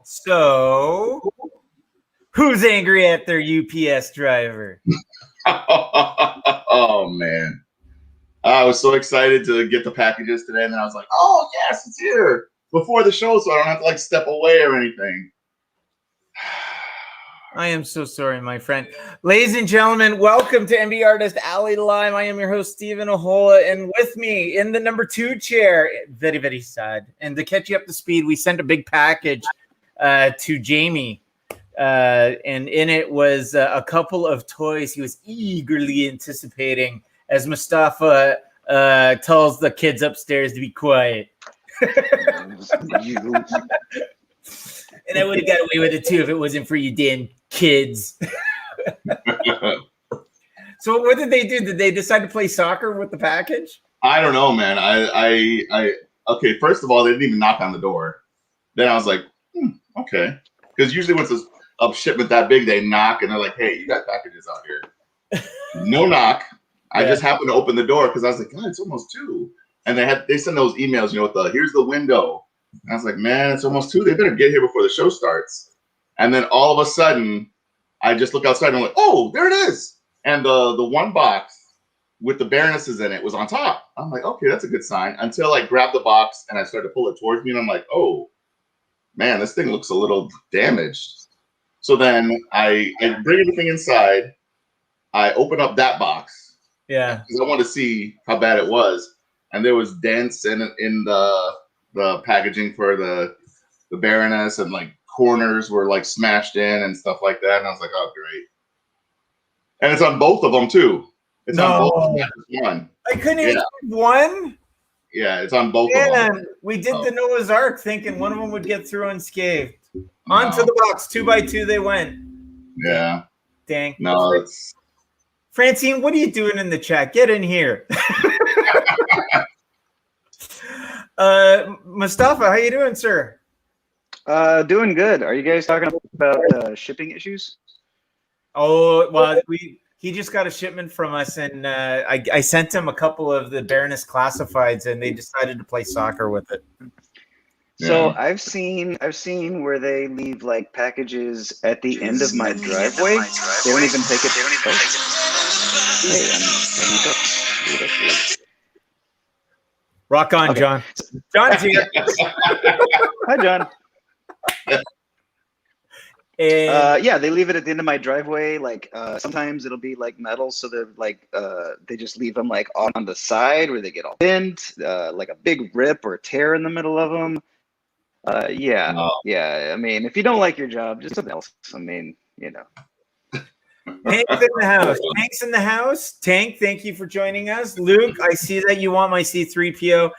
So, Who's angry at their UPS driver? Oh, man. I was so excited to get the packages today, and then I was like, oh, yes, it's here before the show, so I don't have to, like, step away or anything. I am so sorry, my friend. Ladies and gentlemen, welcome to MBartist Alley Live. I am your host, Stephen Ahola, and with me in the number 2 chair, very, very sad. And to catch you up to speed, we sent a big package to Jamie, and in it was a couple of toys he was eagerly anticipating as Mustafa tells the kids upstairs to be quiet. And I would have got away with it too if it wasn't for you damn kids. So what did they do? Did they decide to play soccer with the package? I don't know, man. Okay, first of all, they didn't even knock on the door. Then I was like, okay. Because usually when it's a shipment that big, they knock and they're like, hey, you got packages out here. No knock. I just happened to open the door because I was like, God, it's almost 2. And they send those emails, with the here's the window. And I was like, man, it's almost 2. They better get here before the show starts. And then all of a sudden, I just look outside and I'm like, oh, there it is. And the one box with the Baronesses in it was on top. I'm like, okay, that's a good sign. Until I grabbed the box and I started to pull it towards me. And I'm like, oh, man, this thing looks a little damaged. So then I bring everything inside. I open up that box. Yeah. Because I wanted to see how bad it was. And there was dents in the packaging for the Baroness, and like corners were like smashed in and stuff like that. And I was like, oh, great. And it's on both of them too. It's on both of them, not just one. I couldn't even find one. Yeah, it's on both of them. We did the Noah's Ark thinking one of them would get through unscathed. Onto the box, 2 by 2 they went. Yeah. Dang. No, it's Francine, what are you doing in the chat? Get in here. Mustafa, how you doing, sir? Doing good. Are you guys talking about shipping issues? Oh, well, he just got a shipment from us, and I sent him a couple of the Baroness classifieds, and they decided to play soccer with it. So I've seen where they leave like packages at the end of my driveway. They don't even take it. Rock on, okay. John. John's here. Hi, John. Yeah, they leave it at the end of my driveway. Like sometimes it'll be like metal, so they're like they just leave them like on the side where they get all bent, like a big rip or tear in the middle of them. Yeah. I mean, if you don't like your job, just something else. I mean, Tank's in the house. Tank's in the house. Tank, thank you for joining us. Luke, I see that you want my C3PO.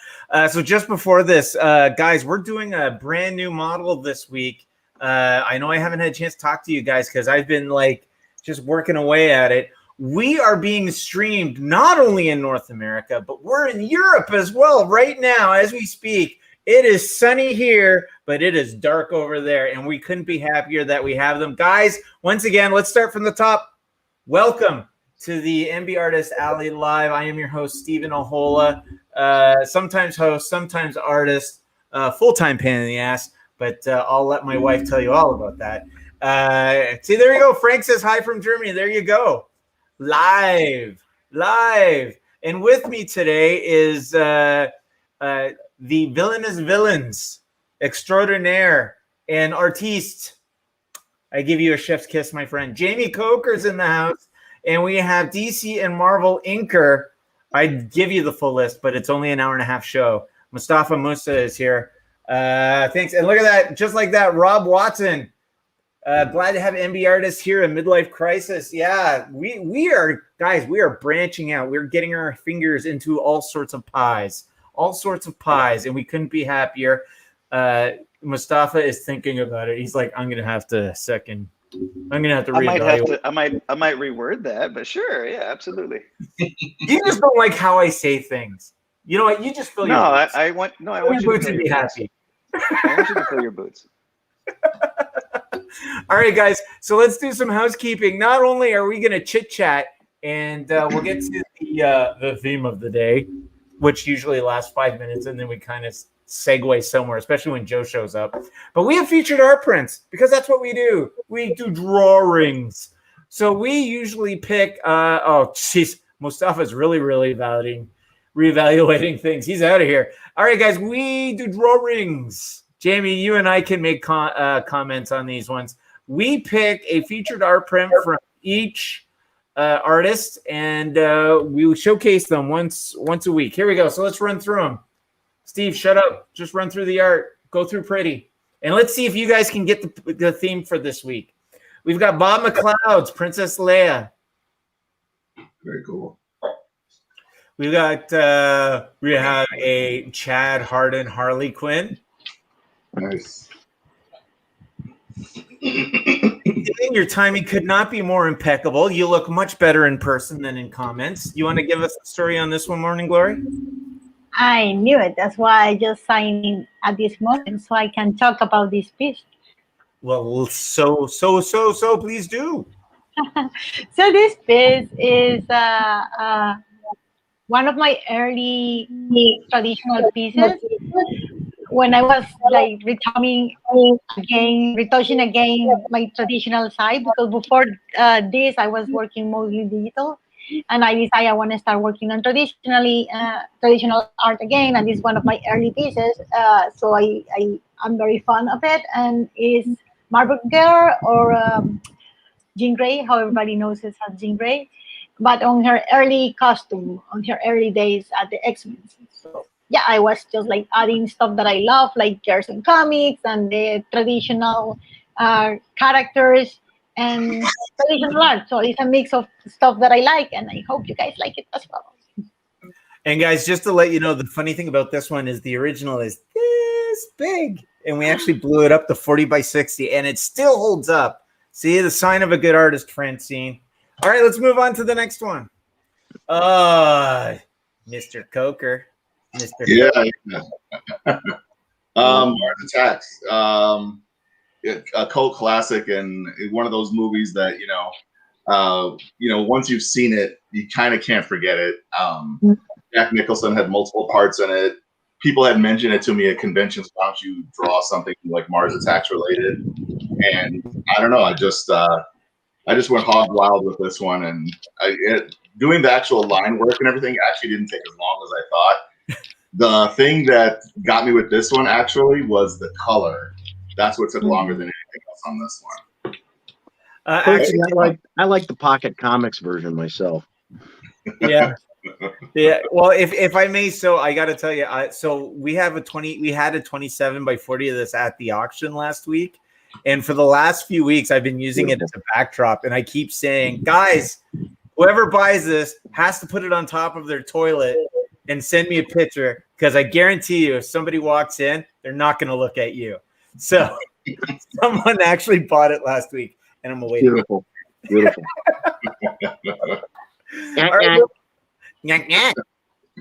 So just before this, guys, we're doing a brand new model this week. I know I haven't had a chance to talk to you guys because I've been like just working away at it. We are being streamed not only in North America, but we're in Europe as well right now as we speak. It is sunny here, but it is dark over there, and we couldn't be happier that we have them. Guys, once again, let's start from the top. Welcome to the MBartist Alley Live. I am your host, Stephen Ahola, sometimes host, sometimes artist, full-time pain in the ass, but I'll let my wife tell you all about that. See, there you go. Frank says hi from Germany. There you go. Live. And with me today is the villainous villains extraordinaire and artiste. I give you a chef's kiss, my friend. Jamie Coker's in the house, and we have DC and Marvel inker. I'd give you the full list, but it's only an hour and a half show. Mustafa Musa is here. Thanks. And look at that. Just like that, Rob Watson. Glad to have MBartist here in midlife crisis. Yeah, we are, guys, we are branching out. We're getting our fingers into all sorts of pies. And we couldn't be happier. Mustafa is thinking about it. He's like, I'm gonna have to reevaluate. I might reword that, but sure, yeah, absolutely. You just don't like how I say things. You know what? You just fill your boots. I want you to be happy. I want you to fill your boots. All right, guys. So let's do some housekeeping. Not only are we gonna chit chat, and we'll get to the theme of the day, which usually lasts 5 minutes, and then we kind of segue somewhere, especially when Joe shows up. But we have featured art prints because that's what we do. We do drawings. So we usually pick, Mustafa's really reevaluating things. He's out of here. All right, guys, we do drawings. Jamie, you and I can make comments on these ones. We pick a featured art print from each artist, and we will showcase them once a week. Here we go. So let's run through them. Steve, shut up. Just run through the art. Go through pretty. And let's see if you guys can get the theme for this week. We've got Bob McLeod's Princess Leia. Very cool. We have a Chad Harden Harley Quinn. Nice. Your timing could not be more impeccable. You look much better in person than in comments. You want to give us a story on this one, Morning Glory? I knew it. That's why I just signed in at this moment so I can talk about this piece. Well, so please do. So this piece is one of my early traditional pieces. When I was like retouching again my traditional side, because before this I was working mostly digital, and I decided I want to start working on traditional art again, and it's one of my early pieces. So I'm very fond of it, and it's Marble Girl or Jean Grey, how everybody knows it as Jean Grey, but on her early costume, on her early days at the X-Men. So yeah, I was just like adding stuff that I love, like girls in comics and the traditional characters and traditional art. So it's a mix of stuff that I like, and I hope you guys like it as well. And guys, just to let you know, the funny thing about this one is the original is this big, and we actually blew it up to 40 by 60, and it still holds up. See, the sign of a good artist, Francine. All right, let's move on to the next one. Mr. Coker. Yeah. Mars Attacks. A cult classic, and one of those movies that once you've seen it, you kind of can't forget it. Jack Nicholson had multiple parts in it. People had mentioned it to me at conventions. Why don't you draw something like Mars Attacks related? And I don't know. I just went hog wild with this one, and doing the actual line work and everything actually didn't take as long as I thought. The thing that got me with this one actually was the color. That's what took longer than anything else on this one. Actually, I like the Pocket Comics version myself. Yeah. Well, if I may, so I got to tell you, so we had a 27 by 40 of this at the auction last week, and for the last few weeks, I've been using it as a backdrop, and I keep saying, guys, whoever buys this has to put it on top of their toilet and send me a picture, because I guarantee you, if somebody walks in, they're not going to look at you. So someone actually bought it last week, and I'm waiting. Beautiful.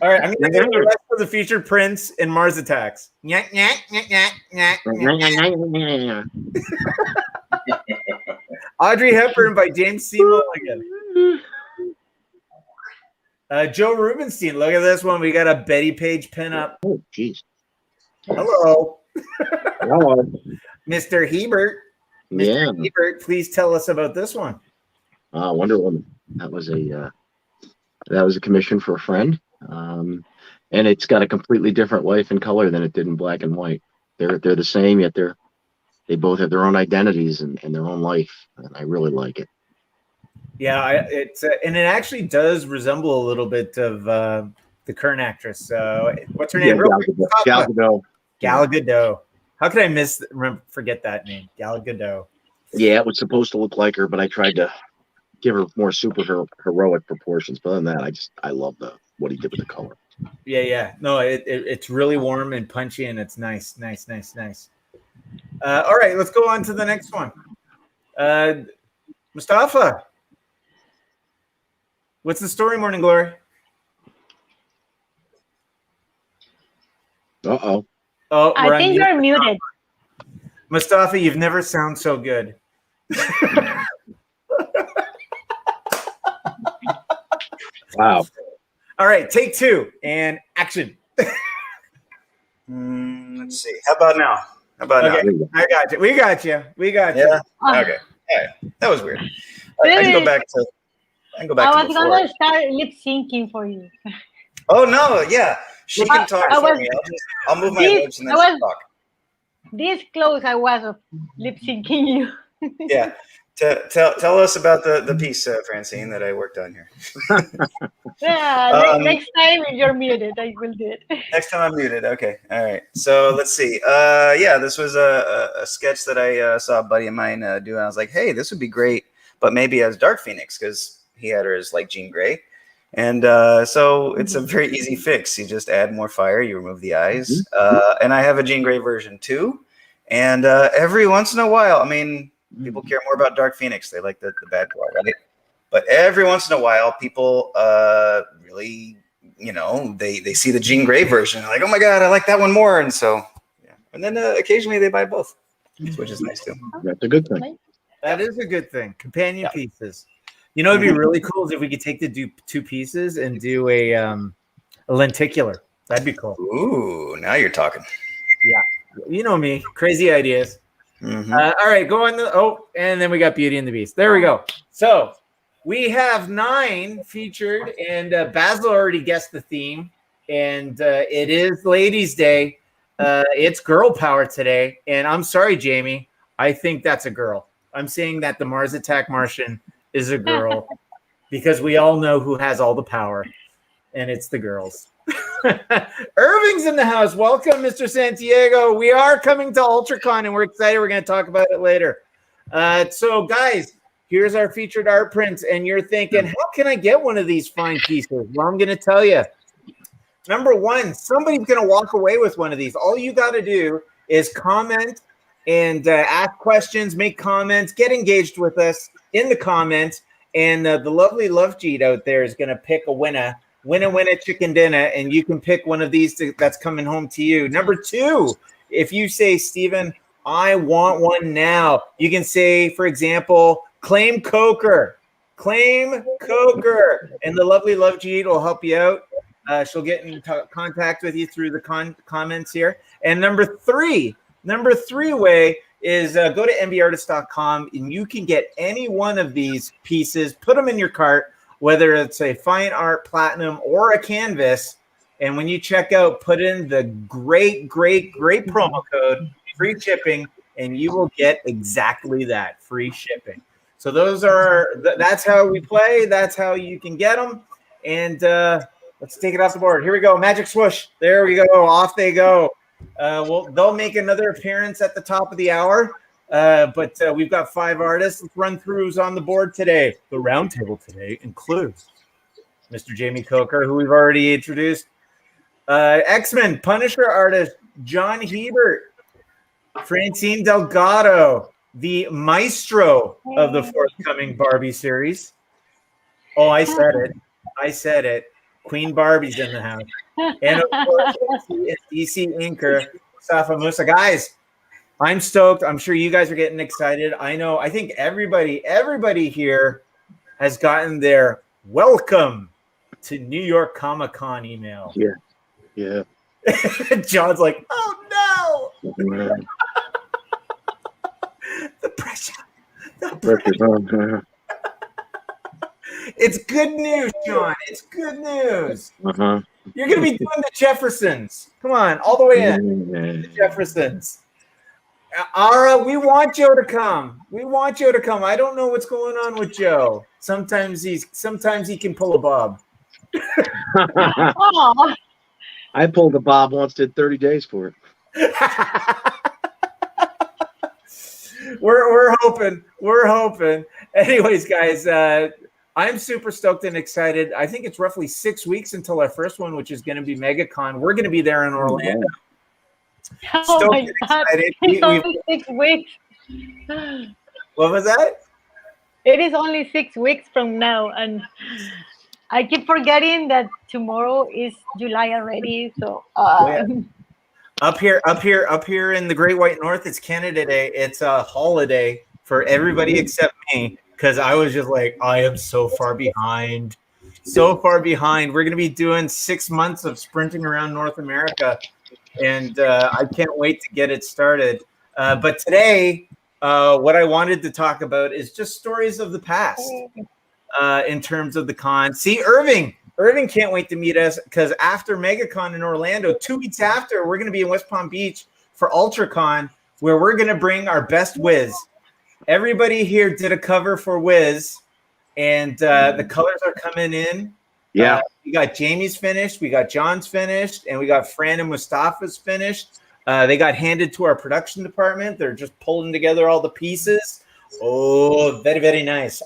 All right, I'm going to get the rest of the featured prints in Mars Attacks. Audrey Hepburn by James C. Mulligan. Joe Rubenstein, look at this one. We got a Betty Page pinup. Oh, jeez. Hello. Hello. Mr. Hebert. Mr. Hebert, please tell us about this one. Wonder Woman. That was a commission for a friend. And it's got a completely different life and color than it did in black and white. They're the same, yet they both have their own identities and their own life. And I really like it. Yeah, and it actually does resemble a little bit of the current actress. What's her name? Gal Gadot. Gal Gadot. How could I forget that name? Gal Gadot. Yeah, it was supposed to look like her, but I tried to give her more heroic proportions. But other than that, I love what he did with the color. Yeah. No, it's really warm and punchy, and it's nice. All right, let's go on to the next one. Mustafa. What's the story, Morning Glory? Uh-oh. Oh, I think you're muted. Mustafa, you've never sound so good. Wow. All right, take two and action. Let's see. How about now? How about Okay, now? I got you. We got you. We got you. Yeah. Ah, Okay. All right. That was weird. I can go back to. I can go back I to was before. gonna start lip syncing for you. Oh no! Yeah, she can talk I for was me. I'll move my this. lips and I then she'll was talk. this close. I was of lip syncing you. Yeah. Tell us about the piece, Francine, that I worked on here. Yeah. Next time, if you're muted, I will do it. Next time I'm muted. Okay. All right. So let's see. Yeah, this was a sketch that I saw a buddy of mine do, and I was like, hey, this would be great, but maybe as Dark Phoenix because he had her as like Jean Grey. And so it's a very easy fix. You just add more fire, you remove the eyes. And I have a Jean Grey version too. And every once in a while, I mean, people care more about Dark Phoenix. They like the bad guy, right? But every once in a while, people really, they see the Jean Grey version. They're like, oh my God, I like that one more. And so, yeah. And then occasionally they buy both, which is nice too. That's a good thing. That is a good thing. Companion pieces. You know, it'd be really cool if we could take the two pieces and do a lenticular. That'd be cool. Ooh, now you're talking. Yeah. You know me. Crazy ideas. Mm-hmm. All right, go on. And then we got Beauty and the Beast. There we go. So we have 9 featured, and Basil already guessed the theme. And it is Ladies' Day. It's girl power today. And I'm sorry, Jamie. I think that's a girl. I'm saying that the Mars Attack Martian is a girl because we all know who has all the power, and it's the girls. Irving's in the house. Welcome, Mr. Santiago. We are coming to UltraCon, and we're excited. We're going to talk about it later. So, guys, here's our featured art prints, and you're thinking, how can I get one of these fine pieces? Well, I'm going to tell you. Number one, somebody's going to walk away with one of these. All you got to do is comment and ask questions, make comments, get engaged with us in the comments, and the lovely Love Jeet out there is going to pick a winner. Winner, chicken dinner, and you can pick one of these that's coming home to you. Number 2, if you say, Steven, I want one now, you can say, for example, claim Coker. Claim Coker. And the lovely Love Jeet will help you out. She'll get in contact with you through the comments here. And number 3 way is go to MBartist.com, and you can get any one of these pieces, put them in your cart, whether it's a fine art platinum or a canvas. And when you check out, put in the great promo code, free shipping, and you will get exactly that, free shipping. So that's how we play. That's how you can get them. And let's take it off the board. Here we go. Magic swoosh. There we go. Off they go. They'll make another appearance at the top of the hour. But we've got 5 artists. Let's run through who's on the board today. The roundtable today includes Mr. Jamie Coker, who we've already introduced. X-Men Punisher artist John Hebert. Francine Delgado, the maestro of the forthcoming Barbie series. Oh, I said it. Queen Barbie's in the house. And of course, DC inker Safa Musa. Guys, I'm stoked. I'm sure you guys are getting excited. I think everybody here has gotten their welcome to New York Comic-Con email. Yeah. John's like, oh no. Man. The pressure. It's good news, John. It's good news. Uh-huh. You're going to be doing the Jeffersons. Come on, all the way in. The Jeffersons. Ara, we want Joe to come. I don't know what's going on with Joe. Sometimes he can pull a Bob. Oh, I pulled a Bob once, did 30 days for it. We're hoping. Anyways, guys, I'm super stoked and excited. I think it's roughly 6 weeks until our first one, which is going to be MegaCon. We're going to be there in Orlando. oh my God. It's only 6 weeks. What was that? It is only 6 weeks from now, and I keep forgetting that tomorrow is July already. So Yeah. Up here in the Great White North, it's Canada Day. It's a holiday for everybody except me, because I was just like, I am so far behind. We're going to be doing 6 months of sprinting around North America and I can't wait to get it started. But today, what I wanted to talk about is just stories of the past in terms of the con. See, Irving can't wait to meet us because after MegaCon in Orlando, 2 weeks after, we're going to be in West Palm Beach for UltraCon, where we're going to bring our best whiz. Everybody here did a cover for Wiz, and the colors are coming in. Yeah. We got Jamie's finished, we got John's finished, and we got Fran and Mustafa's finished. They got handed to our production department. They're just pulling together all the pieces. Oh, very, very nice.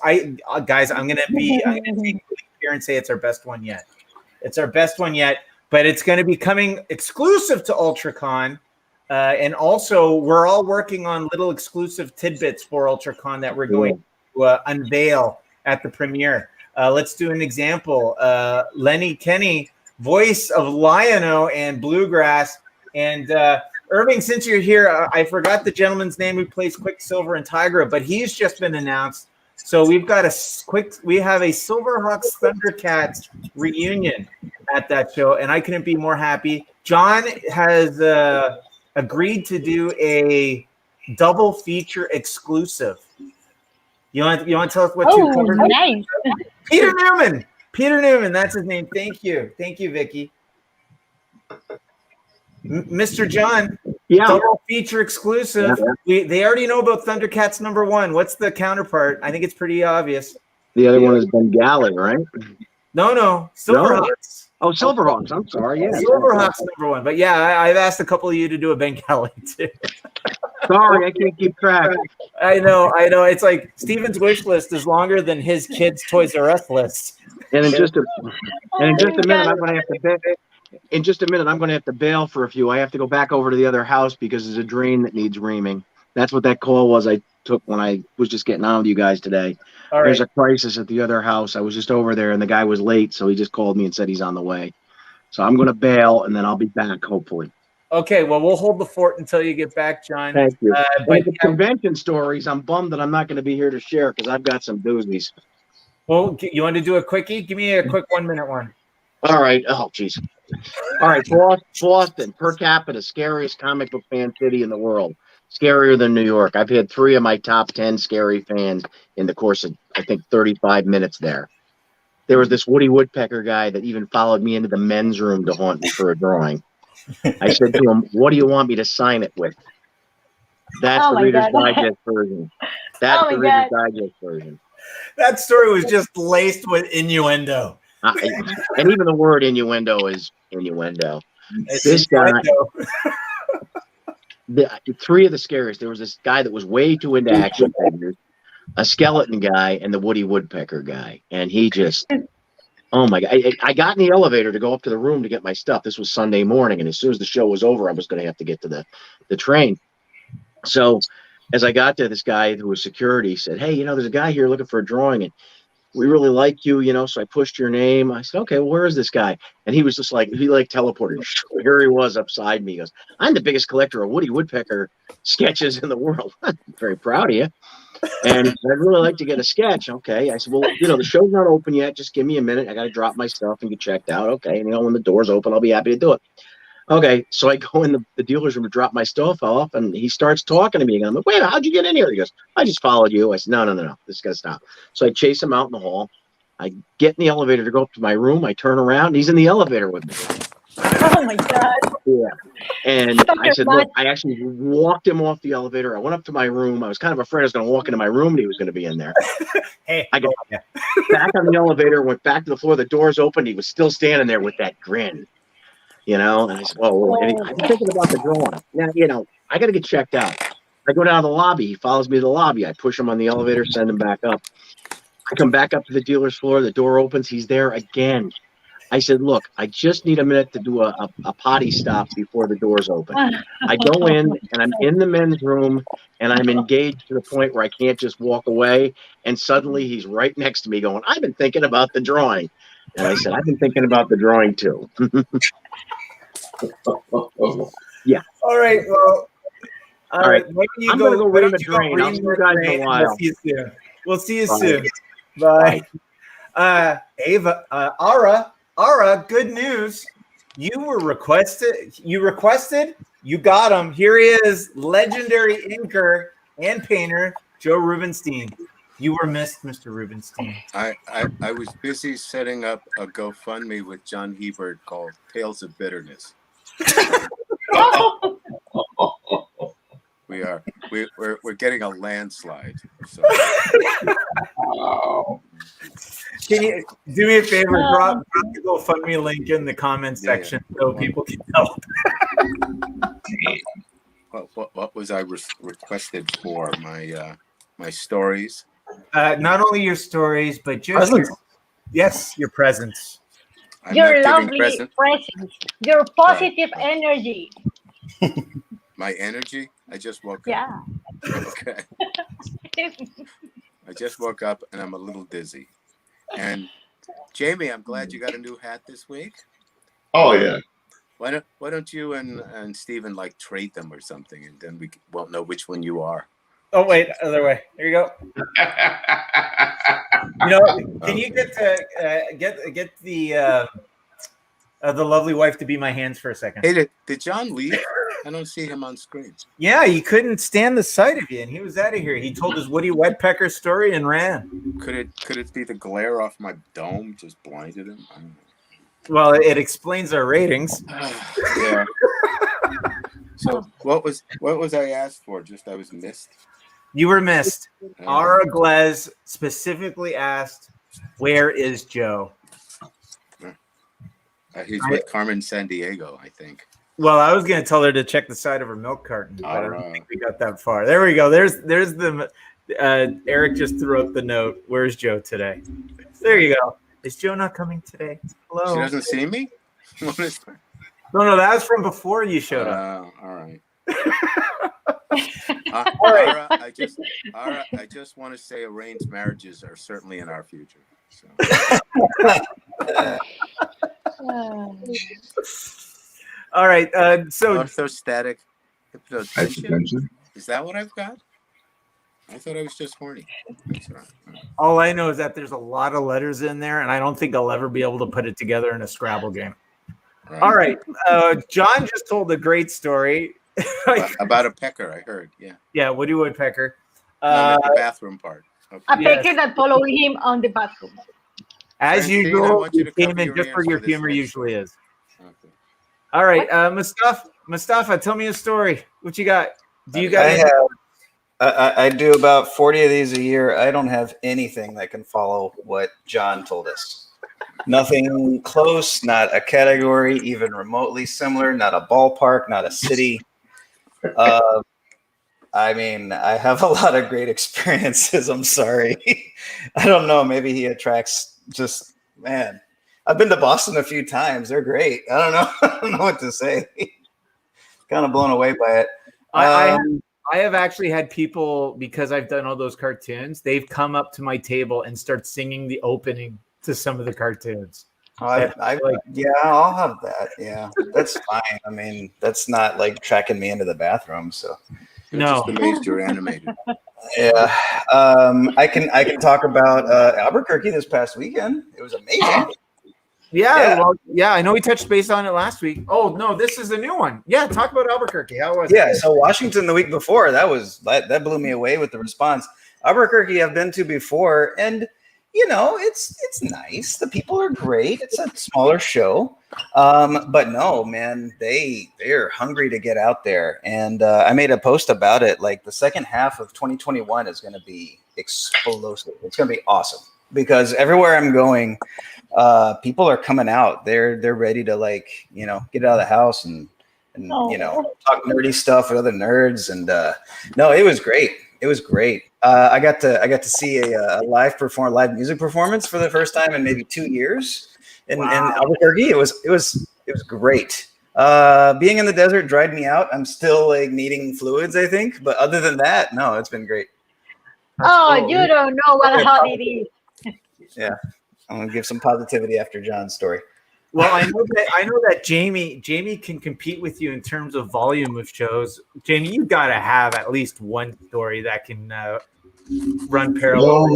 Guys, I'm gonna take a leap here and say it's our best one yet. It's our best one yet, but it's going to be coming exclusive to UltraCon. And also, we're all working on little exclusive tidbits for UltraCon that we're going to unveil at the premiere. Let's do an example. Lenny Kenny, voice of Lion-O and Bluegrass. And Irving, since you're here, I forgot the gentleman's name who plays Quicksilver and Tigra, but he's just been announced. So we've got we have a Silverhawks Thundercats reunion at that show, and I couldn't be more happy. John has agreed to do a double feature exclusive. You want to tell us what two covers? Nice. Peter Newman, that's his name. Thank you, Vicky. Mr. John, double feature exclusive. They already know about Thundercats #1. What's the counterpart? I think it's pretty obvious. The other one is Bengali, right? No, Silverhawks. Oh, Silverhawks. I'm sorry. Yeah, Silverhawks #1. But yeah, I've asked a couple of you to do a Bengali too. Sorry, I can't keep track. I know. It's like Steven's wish list is longer than his kids' Toys R Us list. And in just a minute, I'm going to have to bail. In just a minute, I'm going to have to bail for a few. I have to go back over to the other house because there's a drain that needs reaming. That's what that call was I took when I was just getting on with you guys today. All right. There's a crisis at the other house. I was just over there, and the guy was late, so he just called me and said he's on the way. So I'm going to bail, and then I'll be back, hopefully. Okay, well, we'll hold the fort until you get back, John. Thank you. But the convention stories, I'm bummed that I'm not going to be here to share because I've got some doozies. Well, you want to do a quickie? Give me a quick 1 minute one. All right. Oh, jeez. All right. Boston, per capita, scariest comic book fan city in the world. Scarier than New York. I've had 3 of my top 10 scary fans in the course of, I think, 35 minutes there. There was this Woody Woodpecker guy that even followed me into the men's room to haunt me for a drawing. I said to him, "What do you want me to sign it with?" That's the Reader's Digest version. That's the Reader's Digest version. That story was just laced with innuendo. And even the word innuendo is innuendo. This guy, the 3 of the scariest. There was this guy that was way too into action figures, a skeleton guy, and the Woody Woodpecker guy. And he just, oh my God. I got in the elevator to go up to the room to get my stuff. This was Sunday morning. And as soon as the show was over, I was going to have to get to the train. So as I got there, this guy who was security said, "Hey, there's a guy here looking for a drawing. And we really like you, so I pushed your name." I said, "Okay, well, where is this guy?" And he was just like, he teleported. Here he was upside me. He goes, "I'm the biggest collector of Woody Woodpecker sketches in the world." I'm very proud of you. And I'd really like to get a sketch. Okay. I said, "Well, the show's not open yet. Just give me a minute. I got to drop my stuff and get checked out." Okay. And when the door's open, I'll be happy to do it. Okay, so I go in the dealer's room to drop my stuff off, and he starts talking to me again. I'm like, "Wait, how'd you get in here?" He goes, "I just followed you." I said, No. This is going to stop. So I chase him out in the hall. I get in the elevator to go up to my room. I turn around, and he's in the elevator with me. Oh, my God. Yeah. And I said, "Look," I actually walked him off the elevator. I went up to my room. I was kind of afraid I was going to walk into my room and he was going to be in there. Hey, I got back on the elevator, went back to the floor. The doors opened. He was still standing there with that grin. And I said, "Oh," and I'm thinking about the drawing. Now, I got to get checked out. I go down to the lobby. He follows me to the lobby. I push him on the elevator, send him back up. I come back up to the dealer's floor. The door opens. He's there again. I said, "Look, I just need a minute to do a potty stop before the doors open." I go in, and I'm in the men's room, and I'm engaged to the point where I can't just walk away. And suddenly he's right next to me going, "I've been thinking about the drawing." And I said, "I've been thinking about the drawing too." Yeah. All right. Well, all right. I'm going to go ream a drain. I'll see you guys in a while. We'll see you soon. Bye. Ava, Ara, good news. You were requested. You requested. You got him. Here he is, legendary inker and painter Joe Rubenstein. You were missed, Mr. Rubenstein. I was busy setting up a GoFundMe with John Hebert called Tales of Bitterness. We're getting a landslide. So. Wow. Can you do me a favor? Drop the GoFundMe link in the comments section so people can help. What was I requested for? My stories. Not only your stories, but just your presence. Your lovely presence. Your positive energy. My energy? I just woke Yeah. up. Okay. I just woke up and I'm a little dizzy. And Jamie, I'm glad you got a new hat this week. Oh yeah. Why don't you and Steven like trade them or something, and then we won't know which one you are. Oh wait, other way. Here you go. Can you get the lovely wife to be my hands for a second? Hey, did John leave? I don't see him on screen. Yeah, he couldn't stand the sight of you, and he was out of here. He told his Woody Woodpecker story and ran. Could it be the glare off my dome just blinded him? I don't know. Well, it explains our ratings. Yeah. So what was I asked for? Just I was missed. You were missed. Ara Glez specifically asked, "Where is Joe?" He's with Carmen Sandiego, I think. Well, I was going to tell her to check the side of her milk carton, but I don't think we got that far. There we go. There's the Eric just threw up the note. Where's Joe today? There you go. Is Joe not coming today? Hello. She doesn't see me? What is that? No, that was from before you showed up. All right. Ara, I just want to say arranged marriages are certainly in our future. So. All right. So orthostatic hypotension. Is that what I've got? I thought I was just horny. That's right. All I know is that there's a lot of letters in there, and I don't think I'll ever be able to put it together in a Scrabble game. Right. All right. John just told a great story. About a pecker, I heard. Yeah. Yeah, Woody Woodpecker. The bathroom part. Okay. A pecker that followed him on the bathroom. As usual, you came in just where your humor usually is. Okay. All right. Mustafa, tell me a story. What you got? Do you got? I do about 40 of these a year. I don't have anything that can follow what John told us. Nothing close, not a category, even remotely similar, not a ballpark, not a city. I mean, I have a lot of great experiences. I'm sorry. I don't know. Maybe he attracts man. I've been to Boston a few times. They're great. I don't know. I don't know what to say. Kind of blown away by it. I have actually had people, because I've done all those cartoons, they've come up to my table and start singing the opening to some of the cartoons. Yeah, I'll have that. Yeah, that's fine. I mean, that's not like tracking me into the bathroom. So no, just amazed you're animated. Yeah, I can talk about Albuquerque this past weekend. It was amazing. Yeah. Well, I know we touched base on it last week. Oh no, this is a new one. Yeah, talk about Albuquerque. How was it? Yeah, so Washington the week before, that blew me away with the response. Albuquerque I've been to before, and it's nice. The people are great. It's a smaller show, but no, man, they're hungry to get out there. And I made a post about it. Like the second half of 2021 is going to be explosive. It's going to be awesome because everywhere I'm going, people are coming out. They're ready to get out of the house and talk nerdy stuff with other nerds. And no, it was great. It was great. I got to see a live music performance for the first time in maybe 2 years in Albuquerque. It was great. Being in the desert dried me out. I'm still needing fluids, I think. But other than that, no, it's been great. Cool. You don't know what hot it is. Yeah. I'm gonna give some positivity after John's story. Well, I know that Jamie can compete with you in terms of volume of shows. Jamie, you got to have at least one story that can run parallel.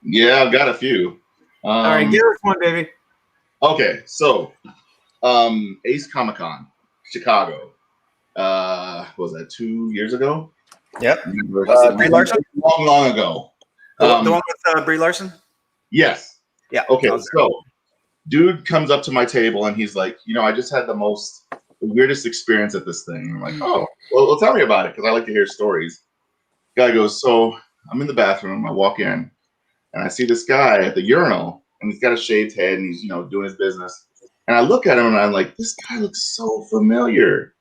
Yeah, I've got a few. All right, give us one, baby. Okay, so Ace Comic Con, Chicago. What was that 2 years ago? Yep. Brie Larson? Long ago. The one with Brie Larson? Yes. Yeah. Okay, so dude comes up to my table and he's like, I just had the weirdest experience at this thing. I'm like, oh, well, tell me about it because I like to hear stories. Guy goes, so I'm in the bathroom. I walk in and I see this guy at the urinal and he's got a shaved head and he's, doing his business. And I look at him and I'm like, this guy looks so familiar.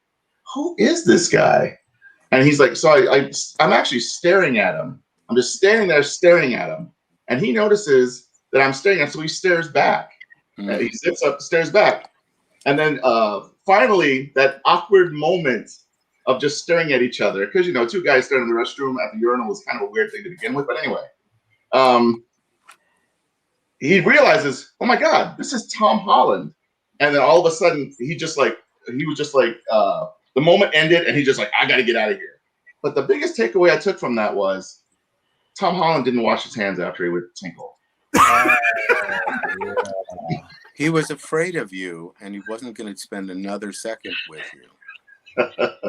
Who is this guy? And he's like, so I'm actually staring at him. I'm just standing there staring at him. And he notices that I'm staring at him, so he stares back. He sits up, stares back. And then finally, that awkward moment of just staring at each other, because, two guys staring in the restroom at the urinal was kind of a weird thing to begin with. But anyway, he realizes, oh my God, this is Tom Holland. And then all of a sudden, he was just like, the moment ended and he's just like, I got to get out of here. But the biggest takeaway I took from that was Tom Holland didn't wash his hands after he would tinkle. He was afraid of you and he wasn't going to spend another second with you.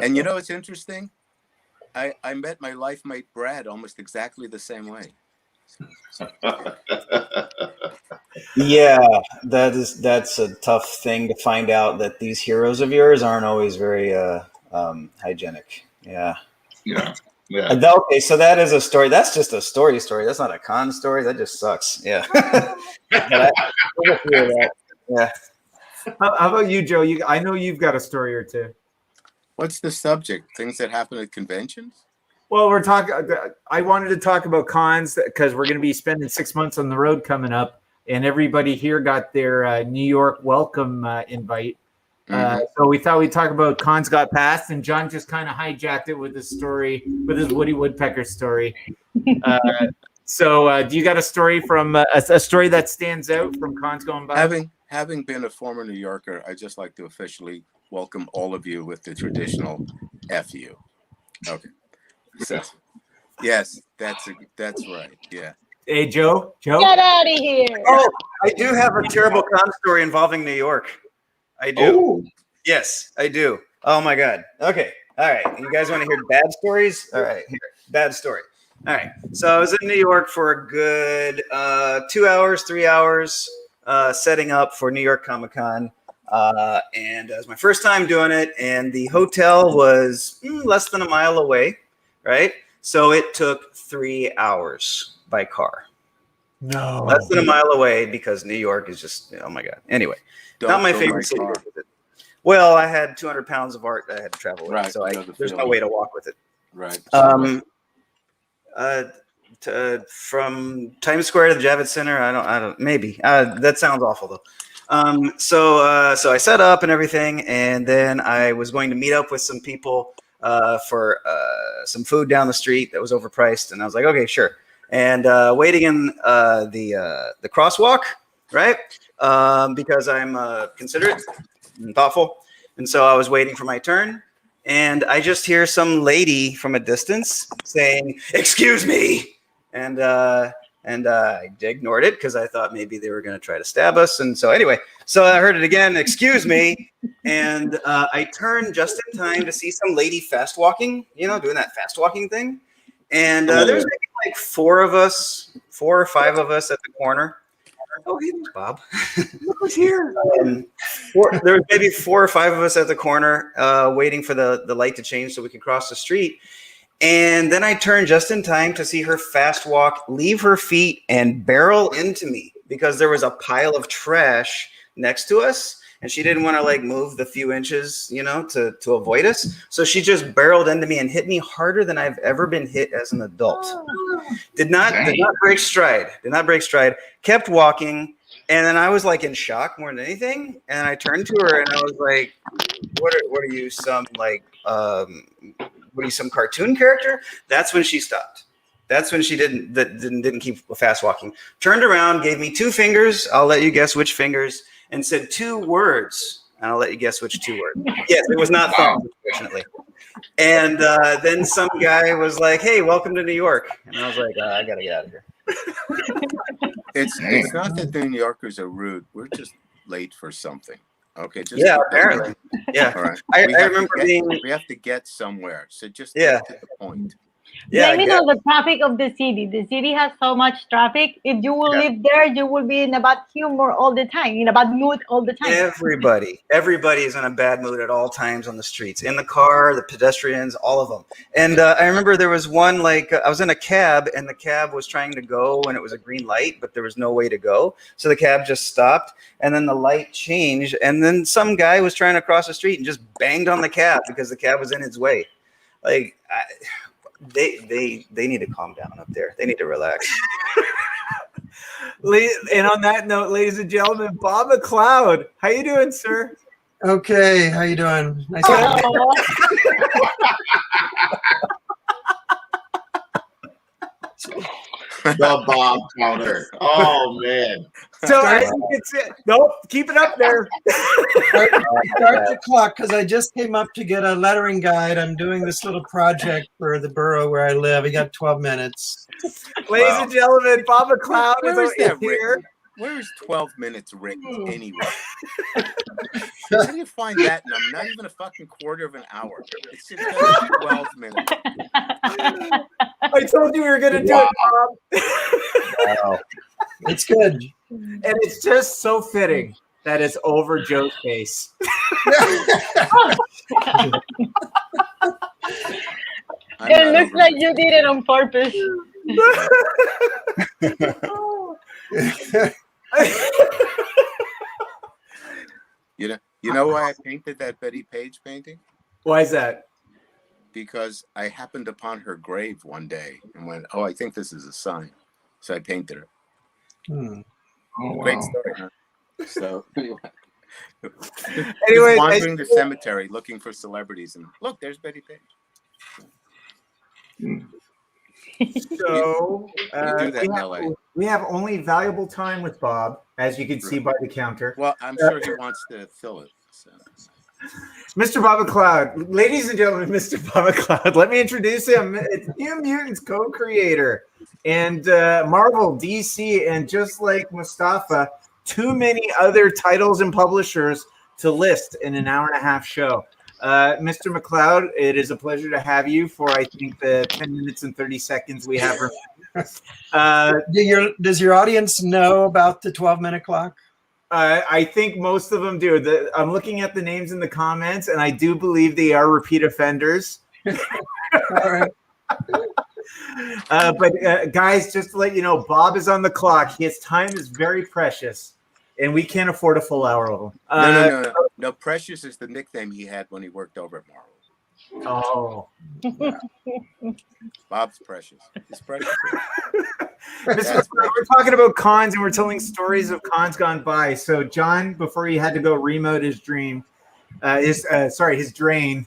And it's interesting? I met my life mate Brad almost exactly the same way. Yeah, that's a tough thing to find out that these heroes of yours aren't always very hygienic. Yeah. Okay, so that is a story. That's just a story. That's not a con story. That just sucks. Yeah. Yeah. How about you, Joe? I know you've got a story or two. What's the subject? Things that happen at conventions? Well, we're talking. I wanted to talk about cons because we're going to be spending 6 months on the road coming up, and everybody here got their New York welcome invite. So we thought we'd talk about cons got passed, and John just kind of hijacked it with his story, with his Woody Woodpecker story. So do you got a story from a story that stands out from cons going by? Having been a former New Yorker, I just like to officially welcome all of you with the traditional F you. Okay. So, yes, that's right. Yeah. Hey, Joe. Get out of here. Oh, I do have a terrible con story involving New York. I do. Oh. Yes, I do. Oh my God. Okay. All right. You guys want to hear bad stories? All right. Here. Bad story. All right. So I was in New York for a good 2 hours, 3 hours, setting up for New York Comic Con. And it was my first time doing it. And the hotel was less than a mile away. Right. So it took 3 hours by car. No. Less than a mile away because New York is just, oh my God. Anyway. Not my favorite city. Well, I had 200 pounds of art that I had to travel with, so there's no way to walk with it. Right. From Times Square to the Javits Center, I don't. Maybe that sounds awful though. So I set up and everything, and then I was going to meet up with some people for some food down the street that was overpriced, and I was like, okay, sure. And waiting in the crosswalk, right? Because I'm considerate and thoughtful. And so I was waiting for my turn, and I just hear some lady from a distance saying, "Excuse me." And I ignored it because I thought maybe they were going to try to stab us. And so anyway, so I heard it again, "Excuse me." And I turned just in time to see some lady fast walking, doing that fast walking thing. And there's maybe like 4 or 5 of us at the corner. Oh, hey, there's Bob. Look who's here. There was maybe 4 or 5 of us at the corner waiting for the light to change so we could cross the street. And then I turned just in time to see her fast walk, leave her feet, and barrel into me because there was a pile of trash next to us. And she didn't want to move the few inches, to avoid us. So she just barreled into me and hit me harder than I've ever been hit as an adult. Did not break stride. Kept walking. And then I was in shock more than anything. And I turned to her and I was like, what are you, some some cartoon character? That's when she stopped. That's when she didn't keep fast walking. Turned around, gave me 2 fingers. I'll let you guess which fingers. And said 2 words, and I'll let you guess which 2 words. Yes, it was not thumbs, unfortunately. And then some guy was like, "Hey, welcome to New York." And I was like, "I gotta get out of here." It's not that the New Yorkers are rude. We're just late for something. Okay, just Yeah, keep that in apparently. Yeah. All right. I We have to remember get- being. We have to get somewhere, so just Yeah. get to the point. Yeah, I Blame it get- on the traffic of the city. The city has so much traffic. If you will Yeah. live there, you will be in a bad humor all the time, in a bad mood all the time. Everybody is in a bad mood at all times on the streets, in the car, the pedestrians, all of them. And I remember there was one, like, I was in a cab and the cab was trying to go and it was a green light, but there was no way to go. So the cab just stopped and then the light changed. And then some guy was trying to cross the street and just banged on the cab because the cab was in its way. Like, they need to calm down up there. They need to relax. And on that note, ladies and gentlemen, Bob McLeod, how you doing, sir? Okay, how you doing? Nice to meet you. The Bob counter. Oh man. So as you can see, nope, keep it up there. Start the clock because I just came up to get a lettering guide. I'm doing this little project for the borough where I live. I got 12 minutes. Ladies and gentlemen, Bob McLeod Where is that here. written? Where is 12 minutes written anyway? How do you find that number? Not even a fucking quarter of an hour. It's just 12 minutes. I told you we were going to do it, Bob. Wow. It's good. And it's just so fitting that it's over Joe's face. It looks like you did it on purpose. You know why I painted that Betty Page painting? Why is that? Because I happened upon her grave one day and went, "Oh, I think this is a sign," so I painted her. Hmm. Oh, Great wow. story, huh? So Anyway, wandering the cemetery looking for celebrities, and look, there's Betty Page. So We do that in LA. we have only valuable time with Bob, as you can see by the counter. Well, I'm sure he wants to fill it. So. Mr. Bob McLeod, ladies and gentlemen, Mr. Bob McLeod, let me introduce him. It's New Mutants co-creator and Marvel, DC, and just like Mustafa, too many other titles and publishers to list in an hour-and-a-half show. Mr. McLeod, it is a pleasure to have you for, I think, the 10 minutes and 30 seconds we have. Does your audience know about the 12-minute clock? I think most of them do. I'm looking at the names in the comments, and I do believe they are repeat offenders. All right. But guys, just to let you know, Bob is on the clock. His time is very precious, and we can't afford a full hour of him. No. Precious is the nickname he had when he worked over at Marvel. Oh. Bob's precious. He's precious. We're talking about cons, and we're telling stories of cons gone by. So, John, before he had to go remote his dream, his drain,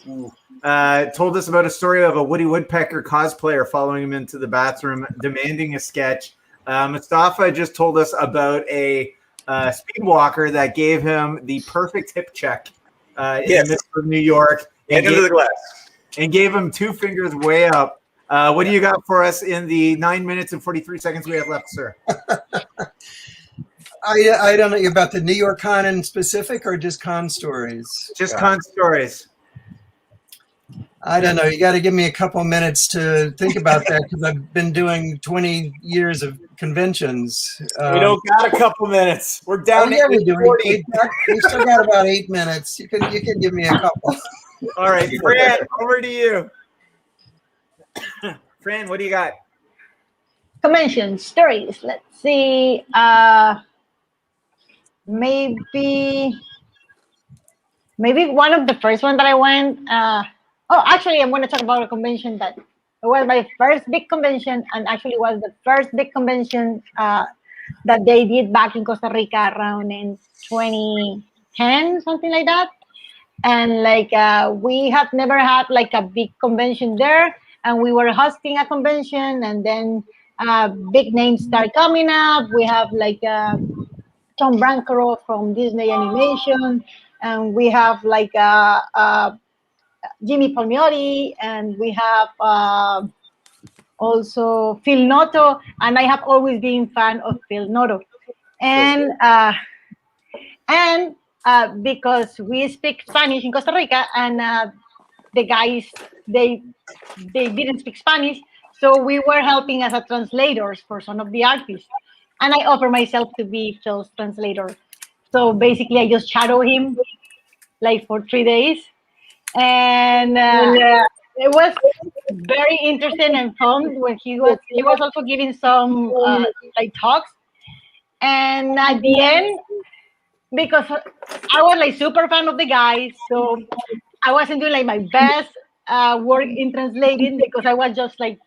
told us about a story of a Woody Woodpecker cosplayer following him into the bathroom, demanding a sketch. Mustafa just told us about a speedwalker that gave him the perfect hip check in the middle of New York. And into the glass. And gave him 2 fingers way up. What do you got for us in the 9 minutes and 43 seconds we have left, sir? I don't know about the New York con in specific or just con stories. Just con stories. I don't know. You got to give me a couple minutes to think about that because I've been doing 20 years of conventions. We don't got a couple minutes. We're down yeah, to 40. We still got about 8 minutes. You can give me a couple. All right, Fran, over to you. Fran, what do you got? Convention stories. Let's see. Maybe one of the first one that I went. Actually, I'm going to talk about a convention that it was my first big convention, and actually was the first big convention that they did back in Costa Rica around in 2010, something like that. And like we had never had like a big convention there, and we were hosting a convention, and then big names start coming up. We have like Tom Brancaro from Disney Animation, and we have like Jimmy Palmiotti, and we have also Phil Noto, and I have always been fan of Phil Noto. And And because we speak Spanish in Costa Rica, and the guys they didn't speak Spanish, so we were helping as a translators for some of the artists, and I offered myself to be Phil's translator. So basically, I just shadow him like for 3 days, and it was very interesting and fun when he was also giving some like talks, and at the end, because I was like super fan of the guy, so I wasn't doing like my best work in translating because I was just like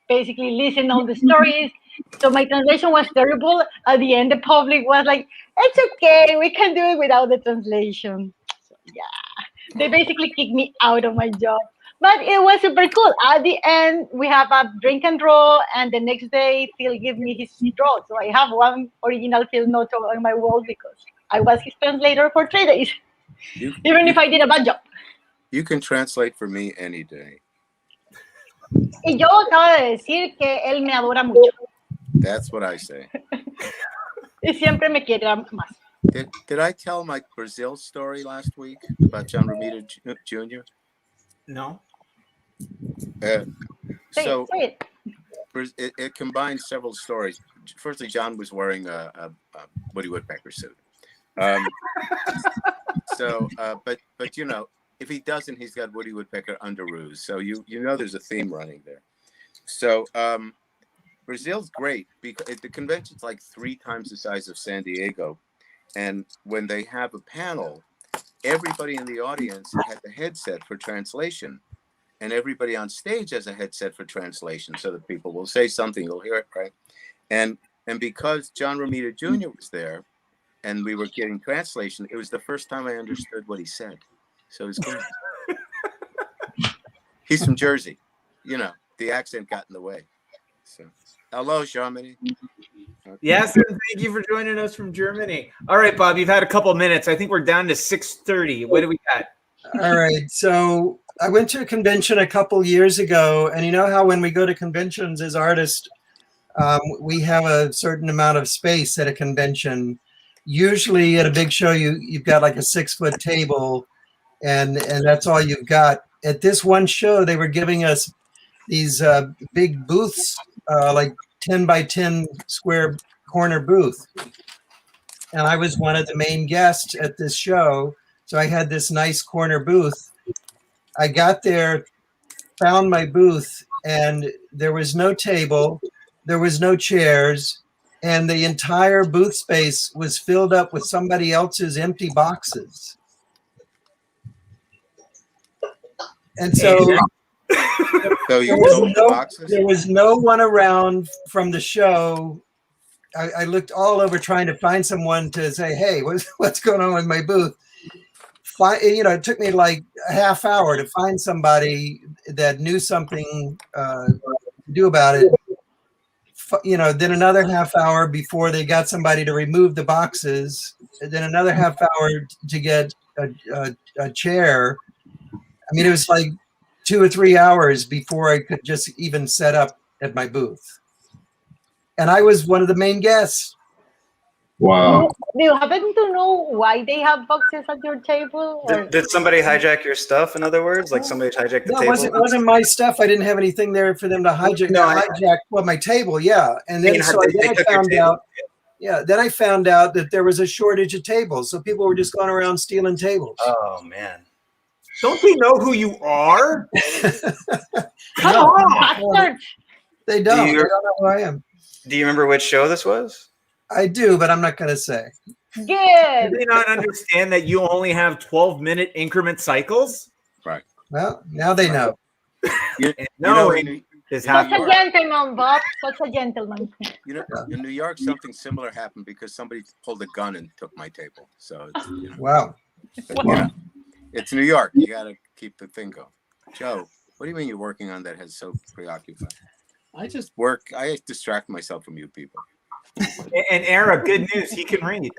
basically listening all the stories. So my translation was terrible. At the end, the public was like, "It's okay, we can do it without the translation." So yeah, they basically kicked me out of my job. But it was super cool. At the end, we have a drink and draw, and the next day, Phil gave me his draw. So I have one original Phil note on my wall because I was his translator for 3 days, even if I did a bad job. You can translate for me any day. Y yo acabo de decir que él me adora mucho. That's what I say. Y siempre me quiere más. Did I tell my Brazil story last week about John Romita Jr.? No. So Say it. it combines several stories. Firstly, John was wearing a Woody Woodpecker suit. But you know, if he doesn't, he's got Woody Woodpecker underoos. So you know there's a theme running there. So Brazil's great because the convention's like 3 times the size of San Diego, and when they have a panel, everybody in the audience has a headset for translation, and everybody on stage has a headset for translation, so that people will say something, you'll hear it, right? And because John Romita Jr. was there, and we were getting translation, it was the first time I understood what he said. So it was good. He's from Jersey, you know. The accent got in the way. So, hello, Germany. Okay. Yes, and thank you for joining us from Germany. All right, Bob, you've had a couple of minutes. I think we're down to 6:30. What do we got? All right. So I went to a convention a couple years ago, and you know how when we go to conventions as artists, we have a certain amount of space at a convention. Usually at a big show, you've got like a 6-foot table, and that's all you've got. At this one show, they were giving us these big booths, like 10 by 10 square corner booth. And I was one of the main guests at this show. So I had this nice corner booth. I got there, found my booth, and there was no table, there was no chairs, and the entire booth space was filled up with somebody else's empty boxes. And so you there was no one around from the show. I looked all over trying to find someone to say, "Hey, what's going on with my booth?" It took me like a half hour to find somebody that knew something to do about it. Then another half hour before they got somebody to remove the boxes. And then another half hour to get a chair. I mean, it was like 2 or 3 hours before I could just even set up at my booth. And I was one of the main guests. Wow. Do you happen to know why they have boxes at your table? Did somebody hijack your stuff? In other words, like somebody hijacked the table? It wasn't my stuff. I didn't have anything there for them to hijack. Well, my table, yeah. And then then I found out that there was a shortage of tables, so people were just going around stealing tables. Oh man! Don't they know who you are? Come on, they don't. They don't know who I am. Do you remember which show this was? I do, but I'm not going to say. Good. Do they not understand that you only have 12-minute increment cycles? Right. Well, now they know. Is Such a gentleman, Bob. Such a gentleman. In New York, something similar happened because somebody pulled a gun and took my table. So it's, wow. But, it's New York. You got to keep the thing going. Joe, what do you mean you're working on that head's so preoccupied? I just work. I distract myself from you people. And Era, good news. He can read.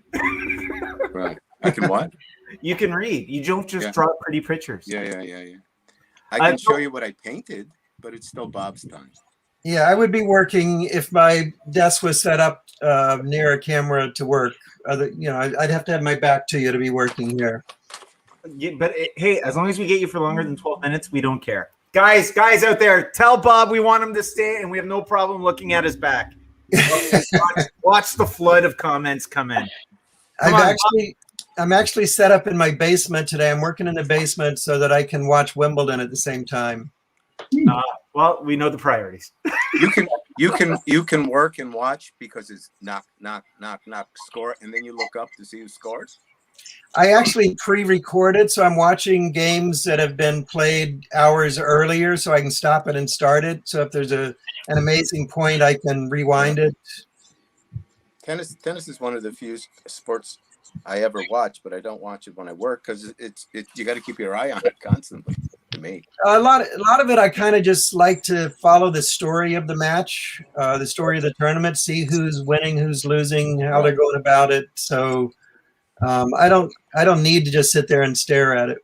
Right. I can what? You can read. You don't just draw pretty pictures. Yeah. I can show you what I painted, but it's still Bob's time. Yeah, I would be working if my desk was set up near a camera to work. I'd have to have my back to you to be working here. Yeah, but hey, as long as we get you for longer than 12 minutes, we don't care. Guys out there, tell Bob we want him to stay, and we have no problem looking at his back. Watch the flood of comments come in. I'm actually set up in my basement today. I'm working in the basement so that I can watch Wimbledon at the same time. Well, we know the priorities. You can work and watch because it's knock score, and then you look up to see who scores. I actually pre-recorded, so I'm watching games that have been played hours earlier, so I can stop it and start it. So if there's an amazing point, I can rewind it. Tennis is one of the few sports I ever watch, but I don't watch it when I work because you got to keep your eye on it constantly. To me, a lot of it, I kind of just like to follow the story of the match, the story of the tournament, see who's winning, who's losing, how they're going about it. So I don't need to just sit there and stare at it.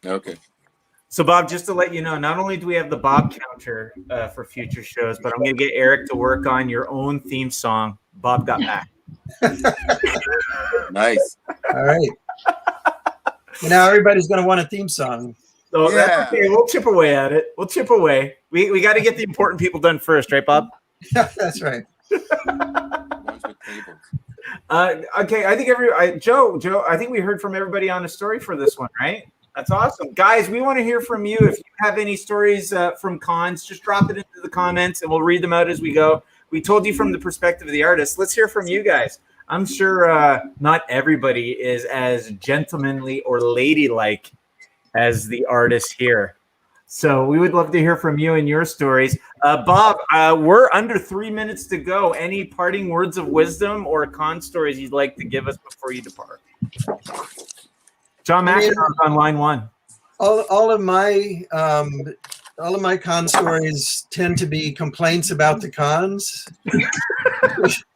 Okay. So Bob, just to let you know, not only do we have the Bob counter for future shows, but I'm going to get Eric to work on your own theme song. Bob got back. Nice. All right. Now everybody's going to want a theme song. So that's okay. We'll chip away at it. We'll chip away. We got to get the important people done first, right, Bob? That's right. Ones with tables. Okay, I think Joe, I think we heard from everybody on a story for this one, right? That's awesome. Guys, we want to hear from you. If you have any stories from cons, just drop it into the comments and we'll read them out as we go. We told you from the perspective of the artist. Let's hear from you guys. I'm sure not everybody is as gentlemanly or ladylike as the artist here. So we would love to hear from you and your stories. Bob, we're under 3 minutes to go. Any parting words of wisdom or con stories you'd like to give us before you depart? John McEnroe on line one. All of my con stories tend to be complaints about the cons.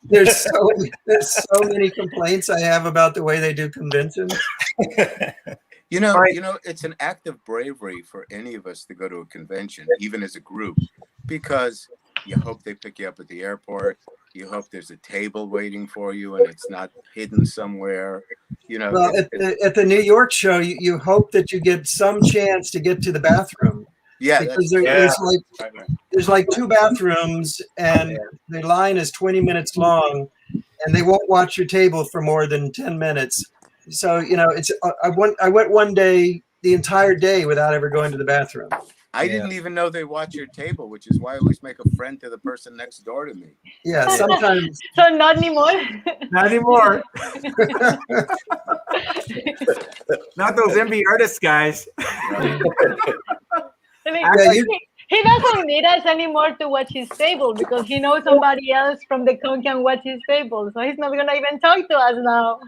There's so many complaints I have about the way they do conventions. You know, it's an act of bravery for any of us to go to a convention, even as a group, because you hope they pick you up at the airport. You hope there's a table waiting for you and it's not hidden somewhere. You know, well, at the New York show, you hope that you get some chance to get to the bathroom. Yeah, because there's like 2 bathrooms and the line is 20 minutes long, and they won't watch your table for more than 10 minutes. So I went one day, the entire day, without ever going to the bathroom. I didn't even know they watch your table, which is why I always make a friend to the person next door to me. Yeah, sometimes. So not anymore. Not anymore. Not those MBartist guys. He doesn't need us anymore to watch his table because he knows somebody else from the con can watch his table. So he's not going to even talk to us now.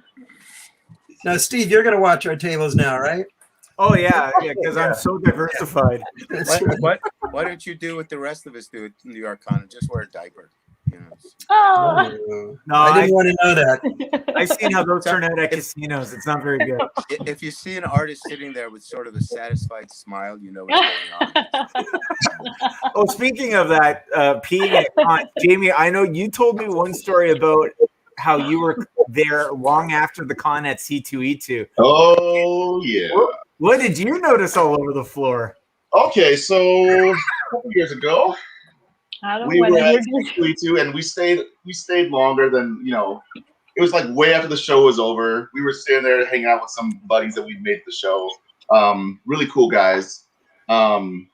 Now, Steve, you're going to watch our tables now, right? Oh, yeah, because I'm so diversified. Why don't you do what the rest of us do at New York Con and just wear a diaper? You know? Oh. No, I didn't want to know that. I've seen how those turn out at casinos. It's not very good. If you see an artist sitting there with sort of a satisfied smile, you know what's going on. Oh, speaking of that, peeing at con, Jamie, I know you told me one story about how you were there long after the con at C2E2. Oh, yeah. What did you notice all over the floor? Okay, so a couple years ago, we were at C2E2 and we stayed longer than, it was like way after the show was over. We were sitting there hanging out with some buddies that we'd made the show. Really cool guys. And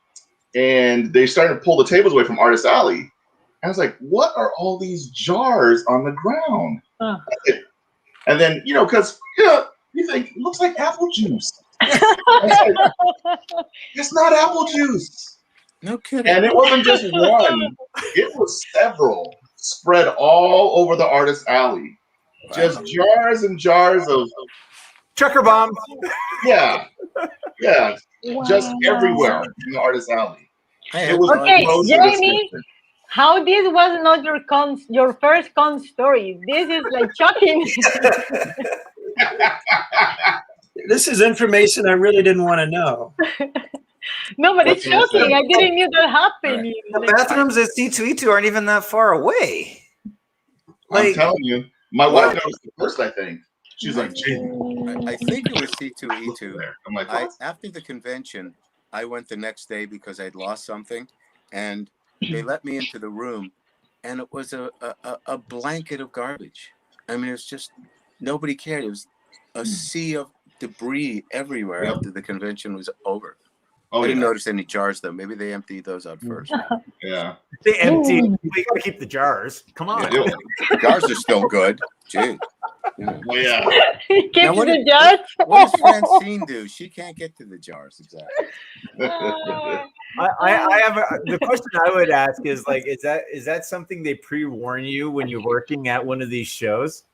they started to pull the tables away from Artist Alley. I was like, what are all these jars on the ground? And then, because you think, it looks like apple juice. It's not apple juice. No kidding. And it wasn't just one. It was several spread all over the Artist Alley. Wow. Just jars and jars of trucker bombs. Yeah. Yeah. Wow. Just everywhere in the Artist Alley. It was okay, Jamie. How this was not your first con story? This is like shocking. This is information I really didn't want to know. No, but it's What's your shocking. I didn't knew that happened. The bathrooms at C2E2 aren't even that far away. I'm Like, telling you, my what? wife noticed it first. I think she's like, "Jamie, I think it was C2E2. there." I'm like, "What?" After the convention, I went the next day because I'd lost something, and they let me into the room, and it was a blanket of garbage. I mean, it was just nobody cared. It was a sea of debris everywhere Yep. after the convention was over. Oh I didn't yeah, notice any jars though. Maybe they emptied those out first. yeah. They empty. We gotta keep the jars. Come on. Yeah. The jars are still good. Gee. Yeah. Well, yeah. Keep Now, what the did- jars. What does Francine do? She can't get to the jars exactly. I have the question I would ask is like, is that something they pre-warn you when you're working at one of these shows?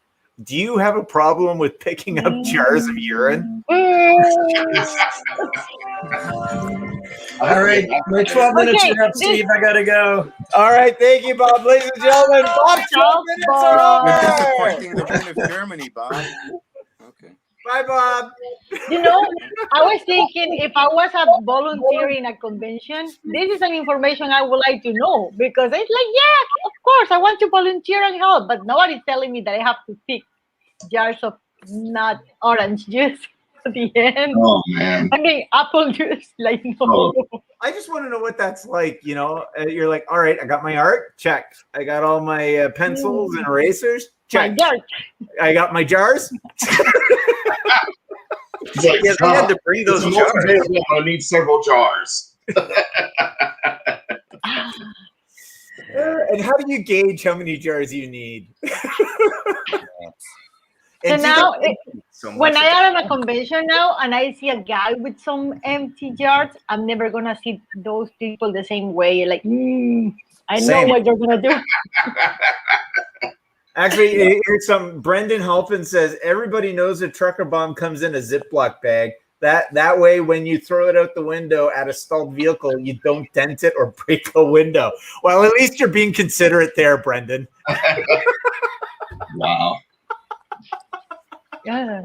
Do you have a problem with picking up jars of urine? All right, my 12 minutes Okay, are up, Steve. I gotta go. All right, thank you, Bob. Ladies and gentlemen, Bob, 12 minutes are You're over. disappointing the Queen of Germany, Bob. Okay. Bye, Bob. You know, I was thinking if I was a volunteer in a convention, this is an information I would like to know because it's like, yeah, of course, I want to volunteer and help, but nobody's telling me that I have to pick jars of not orange juice at the end. Oh man. I mean, apple juice, like no. Oh. I just want to know what that's like. You know, you're like, all right, I got my art, check. I got all my pencils and erasers, My check. jars. I got my jars. It's like, Yeah, they had to bring those it's jars. multi-day, I need several jars. And how do you gauge how many jars you need? So And do now, So when much I of am at a convention now and I see a guy with some empty jars, I'm never gonna see those people the same way. Like, I know Same. what you're gonna do. Actually, here's some. Brendan Halpin says everybody knows a trucker bomb comes in a Ziploc bag. That way, when you throw it out the window at a stalled vehicle, you don't dent it or break a window. Well, at least you're being considerate there, Brendan. Wow. Yeah.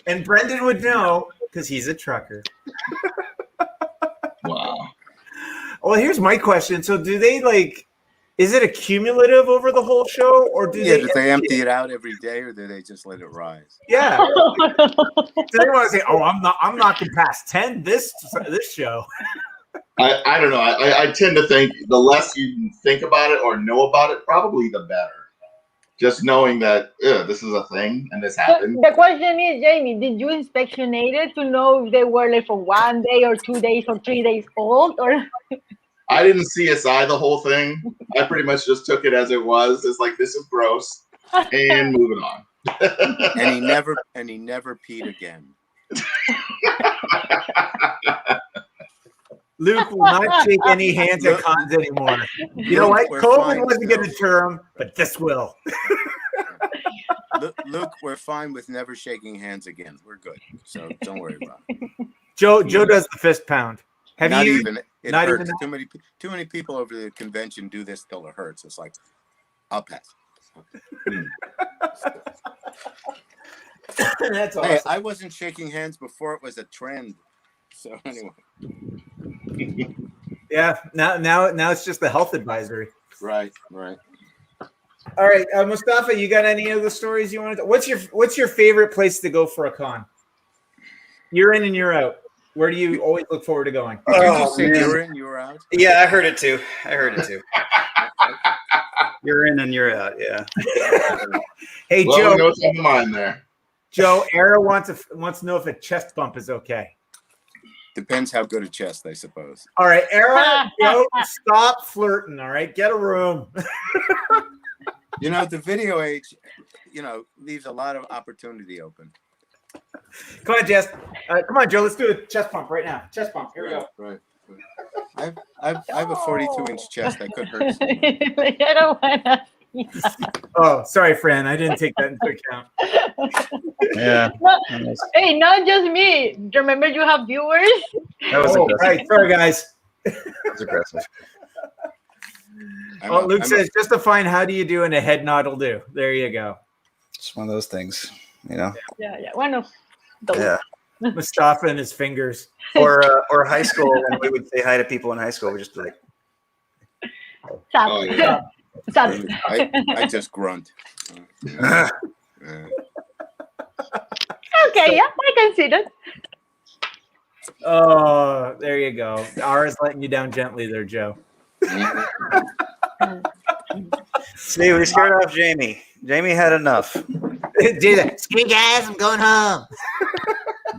And Brendan would know because he's a trucker. Wow. Well, here's my question. So, do they like? Is it accumulative over the whole show, or do Yeah, they? did they empty it out every day, or do they just let it rise? Yeah. Do they want to say, "Oh, I'm knocking past 10 this show"? I don't know. I tend to think the less you think about it or know about it, probably the better. Just knowing that this is a thing and this So happened. the question is, Jamie, did you inspectionate it to know if they were like for 1 day or 2 days or 3 days old? Or I didn't CSI the whole thing. I pretty much just took it as it was. It's like, this is gross, and moving on. And he never peed again. Luke will not shake any hands at cons anymore. You know what? We're COVID fine wasn't going to still. deter him, but this will. Luke, we're fine with never shaking hands again. We're good, so don't worry about it. Joe does the fist pound. Have Not you? even it not hurts. even Too many people over the convention do this till it hurts. It's like, I'll pass. That's awesome. Hey, I wasn't shaking hands before it was a trend. So anyway, Yeah. Now it's just the health advisory. right. All right, Mustafa, you got any other stories you want to? What's your favorite place to go for a con? You're in and you're out. Where do you always look forward to going? Did you Oh, just say man. you're in, you're out? Yeah, I heard it too. You're in and you're out. Yeah. Hey, Well, Joe. we know what's on the mind there. Joe, Era wants to know if a chest bump is okay. Depends how good a chest, I suppose. All right, Era, Joe, stop flirting. All right, get a room. You know, the video age, leaves a lot of opportunity open. Come on, Jess. Come on, Joe. Let's do a chest pump right now. Chest pump. Here we go. Right. I have a 42-inch chest. I could hurt someone. I don't wanna. Oh, sorry, Fran. I didn't take that into account. Yeah. Hey, not just me. Remember, you have viewers. That was aggressive. Right. Sorry, guys. That was aggressive. Luke says, just to find how do you do and a head nod will do. There you go. It's one of those things, you know. Yeah. One of those. Yeah. Mustafa and his fingers. Or high school when we would say hi to people in high school. We just be like, Stop. Oh, yeah. Stop. I just grunt. Okay, yeah, I can see that. Oh, there you go. Ara's letting you down gently there, Joe. see, we scared off Jamie. Jamie had enough. Do that. Screw guys, I'm going home.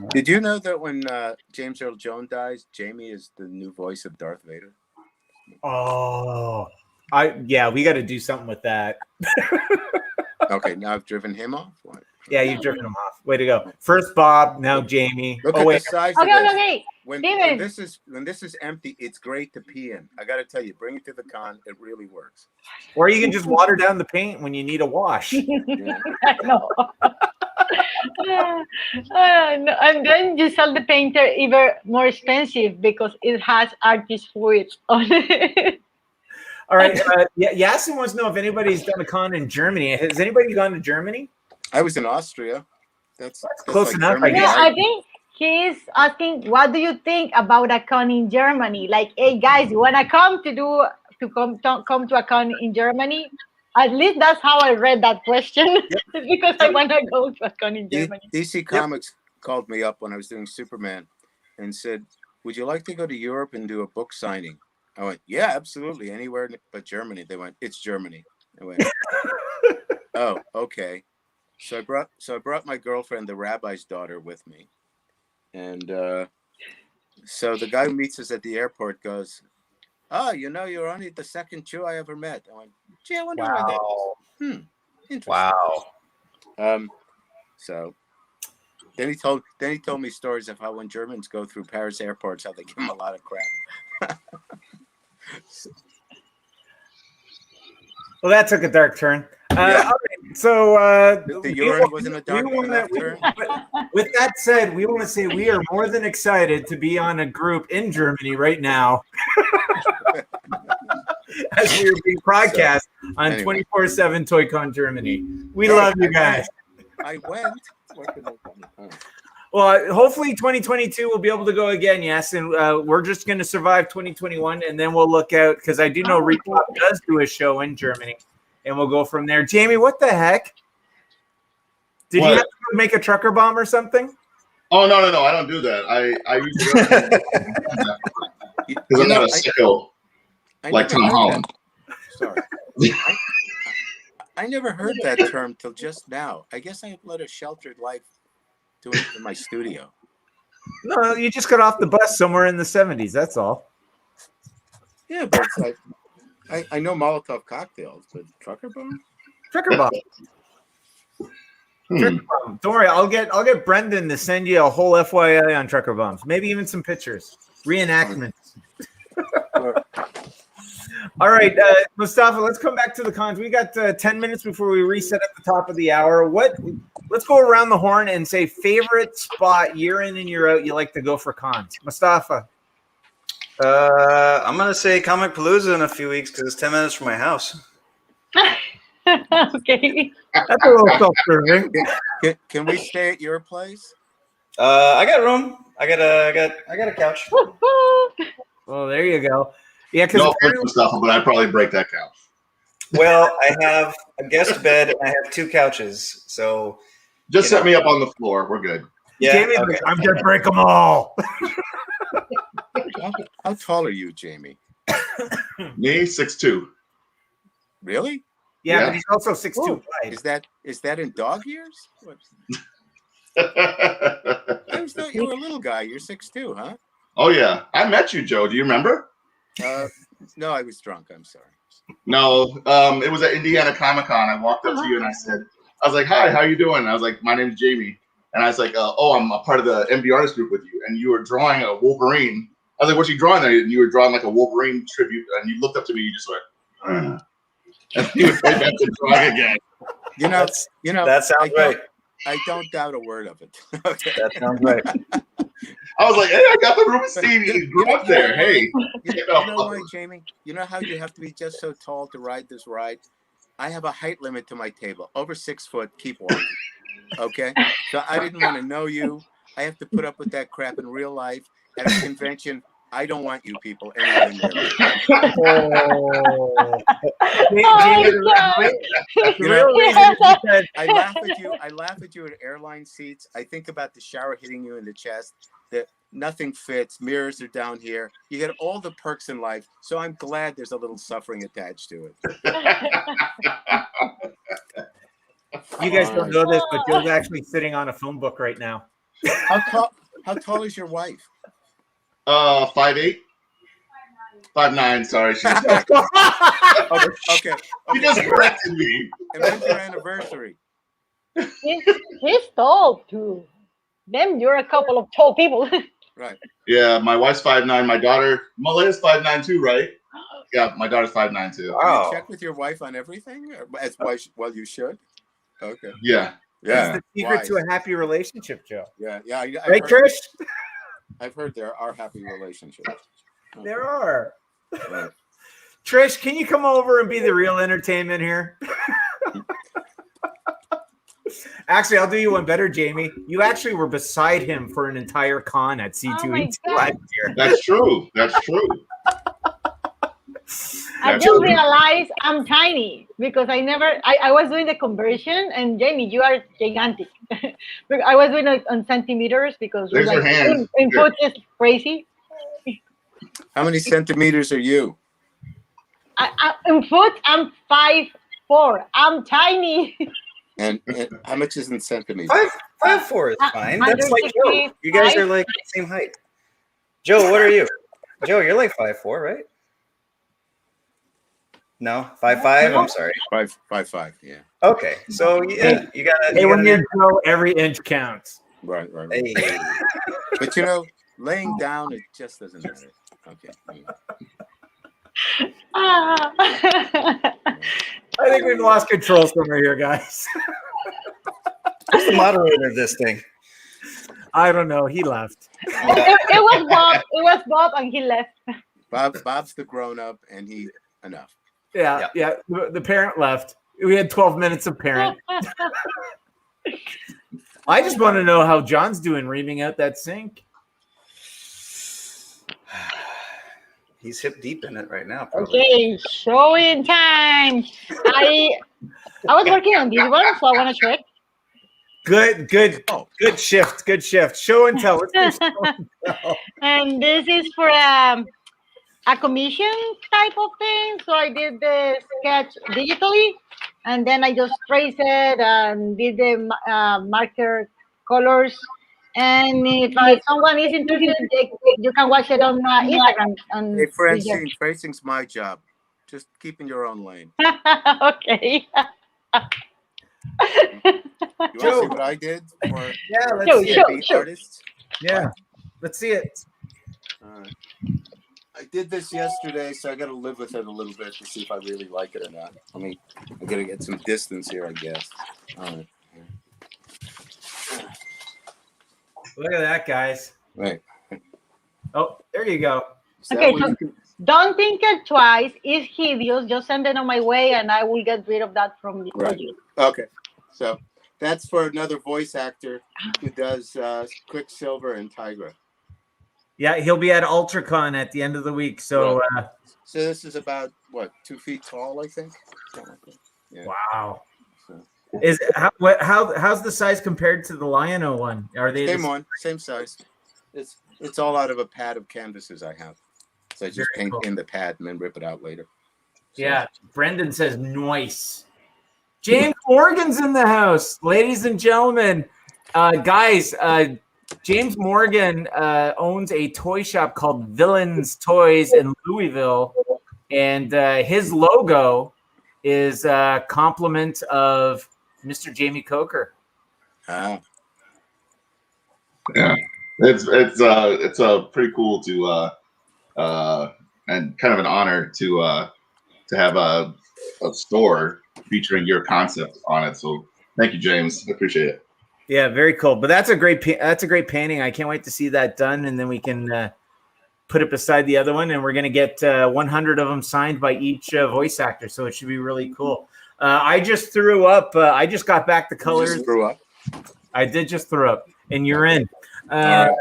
Did you know that when James Earl Jones dies, Jamie is the new voice of Darth Vader? Oh, we got to do something with that. Okay, now I've driven him off. What? Yeah, you've driven him off. Way to go. First Bob, now Jamie. Look Oh at wait, the size of Okay, this. okay. When Steven. this is empty, it's great to pee in. I got to tell you, bring it to the con. It really works. or you can just water down the paint when you need a wash. No. No. And then you sell the painter even more expensive because it has artist fluids on it. All right, Yasin wants to know if anybody's done a con in Germany. Has anybody gone to Germany? I was in Austria. That's close enough, I Germany. guess. Yeah, I think he's asking, what do you think about a con in Germany? Like, hey guys, you wanna come to a con in Germany? At least that's how I read that question. Because I wanna go to a con in Germany. DC Comics called me up when I was doing Superman and said, "Would you like to go to Europe and do a book signing?" I went, "Yeah, absolutely, anywhere but Germany." They went, "It's Germany." I went, "Oh, okay." So I brought my girlfriend, the rabbi's daughter, with me, and so the guy who meets us at the airport goes, "Oh, you're only the second Jew I ever met." I went, "Gee, I wonder why that is." Interesting. Wow. So then he told me stories of how when Germans go through Paris airports, how they give them a lot of crap. Well, that took a dark turn. Yeah. All right, so The urine wasn't a dark enough turn. With that said, we want to say we are more than excited to be on a group in Germany right now, as we are being broadcast on 24/7 ToyCon Germany. We love you guys. I went. What can I do? Well, hopefully 2022 we'll be able to go again, yes, and we're just going to survive 2021, and then we'll look out, because I do know Repop does do a show in Germany, and we'll go from there. Jamie, what the heck? Did you have to make a trucker bomb or something? Oh, no, I don't do that. I usually because I'm not a sicko like Tom Holland. Sorry. I never heard that term till just now. I guess I have led a sheltered life doing it in my studio. No, you just got off the bus somewhere in the 70s. That's all. Yeah, but it's like I know Molotov cocktails, but trucker bomb? Trucker bomb. Trucker bomb. Don't worry, I'll get Brendan to send you a whole FYI on trucker bombs. Maybe even some pictures, reenactments. All right, Mustafa, let's come back to the cons. We got 10 minutes before we reset at the top of the hour. Let's go around the horn and say favorite spot year in and year out you like to go for cons. Mustafa. I'm gonna say Comic Palooza in a few weeks because it's 10 minutes from my house. Okay. That's a little self-serving. Can we stay at your place? I got room. I got a couch. Well, there you go. Yeah, because No offense, Mustafa, but I'd probably break that couch. Well, I have a guest bed and I have 2 couches, so just set me up on the floor. We're good. yeah. Jamie, Okay. I'm gonna break them all. How tall are you, Jamie? Me, 6'2". Really? Yeah, but he's also 6'2" wide. Is that in dog years? What? I always thought you were a little guy. You're 6'2", huh? Oh yeah, I met you, Joe. Do you remember? No, I was drunk. I'm sorry. No, it was at Indiana Comic Con. I walked up to you and I was like, "Hi, how you doing?" And I was like, "My name's Jamie." And I was like, "Oh, I'm a part of the MBartist group with you." And you were drawing a Wolverine. I was like, "What you drawing there?" And you were drawing like a Wolverine tribute. And you looked up to me. You just went, and you went right back to drawing again. That sounds right. I don't doubt a word of it. Okay. That sounds right. I was like, "Hey, I got the Rubenstein group there. Hey." You know why, Jamie? You know how you have to be just so tall to ride this ride? I have a height limit to my table. Over 6 foot, keep walking. Okay? So I didn't want to know you. I have to put up with that crap in real life. At a convention, I don't want you people anywhere near me. Oh. Oh my God. You know, reason you said I laugh at you. I laugh at you at airline seats. I think about the shower hitting you in the chest. That nothing fits. Mirrors are down here. You get all the perks in life. So I'm glad there's a little suffering attached to it. you guys don't know this, but Joe's actually sitting on a phone book right now. How tall is your wife? 5'8", 5'9". Sorry, she Okay. just corrected me. And when's your anniversary? He's tall too. Then you're a couple of tall people. Right. Yeah, my wife's 5'9". My daughter Malaya's 5'9" too, right? Yeah, my daughter's 5'9" too. Wow. You check with your wife on everything, as well you should. Okay. Yeah. That's the secret to a happy relationship, Joe. Yeah. Right, Trish? I've heard there are happy relationships. Okay. There are. Right. Trish, can you come over and be the real entertainment here? Actually, I'll do you one better, Jamie. You actually were beside him for an entire con at C2E2 last year. That's true. That's true. I just realized I'm tiny because I was doing the conversion, and Jamie, you are gigantic. I was doing it on centimeters because There's your hand. input is crazy. How many centimeters are you? In foot, I'm 5'4". I'm tiny. And how much is in centimeters? 5'4" is fine. That's like Joe. You guys are like the same height. Joe, what are you? Joe, you're like 5'4", right? No, 5'5". I'm sorry. 5'5". Yeah. Okay, so you gotta. Hey, when you're Joe, every inch counts. Right. Hey. But laying down, it just doesn't matter. Okay. I think we've lost control somewhere here, guys. Who's the moderator of this thing? I don't know. He left. It was Bob. It was Bob, and he left. Bob's the grown-up, and he enough. Yeah. The parent left. We had 12 minutes of parent. I just want to know how John's doing reaming out that sink. He's hip deep in it right now. Probably. Okay, showing time. I was working on this one, so I want to check. Good shift. Good shift. Show and tell. Let's do show and tell. And this is for a commission type of thing. So I did the sketch digitally, and then I just traced it and did the marker colors. And if someone is interested, you can watch it on Instagram. Hey, Francine, tracing's my job. Just keep in your own lane. Okay. You want to see what I did? Let's see it. MBartist? Yeah, let's see it. I did this yesterday, so I got to live with it a little bit to see if I really like it or not. I got to get some distance here, I guess. All right. Look at that, guys. Right. Oh, there you go. Okay, so don't think it twice. It's hideous. Just send it on my way, and I will get rid of that from you. Okay. So that's for another voice actor who does Quicksilver and Tigra. Yeah, he'll be at UltraCon at the end of the week. So, so this is about 2 feet tall, I think. Yeah. Wow. Is how's the size compared to the Lion-O one? Are they same size? It's all out of a pad of canvases I have. So I just paint in the pad and then rip it out later. So. Yeah, Brendan says nice. James Morgan's in the house, ladies and gentlemen, guys. James Morgan owns a toy shop called Villains Toys in Louisville, and his logo is a compliment of Mr. Jamie Coker. Yeah, it's pretty cool to and kind of an honor to have a store featuring your concept on it. So thank you, James. I appreciate it. Yeah, very cool. But that's a great painting. I can't wait to see that done, and then we can put it beside the other one, and we're gonna get 100 of them signed by each voice actor. So it should be really cool. I just threw up. I just got back the colors. You just threw up? I did just throw up. and you're in. All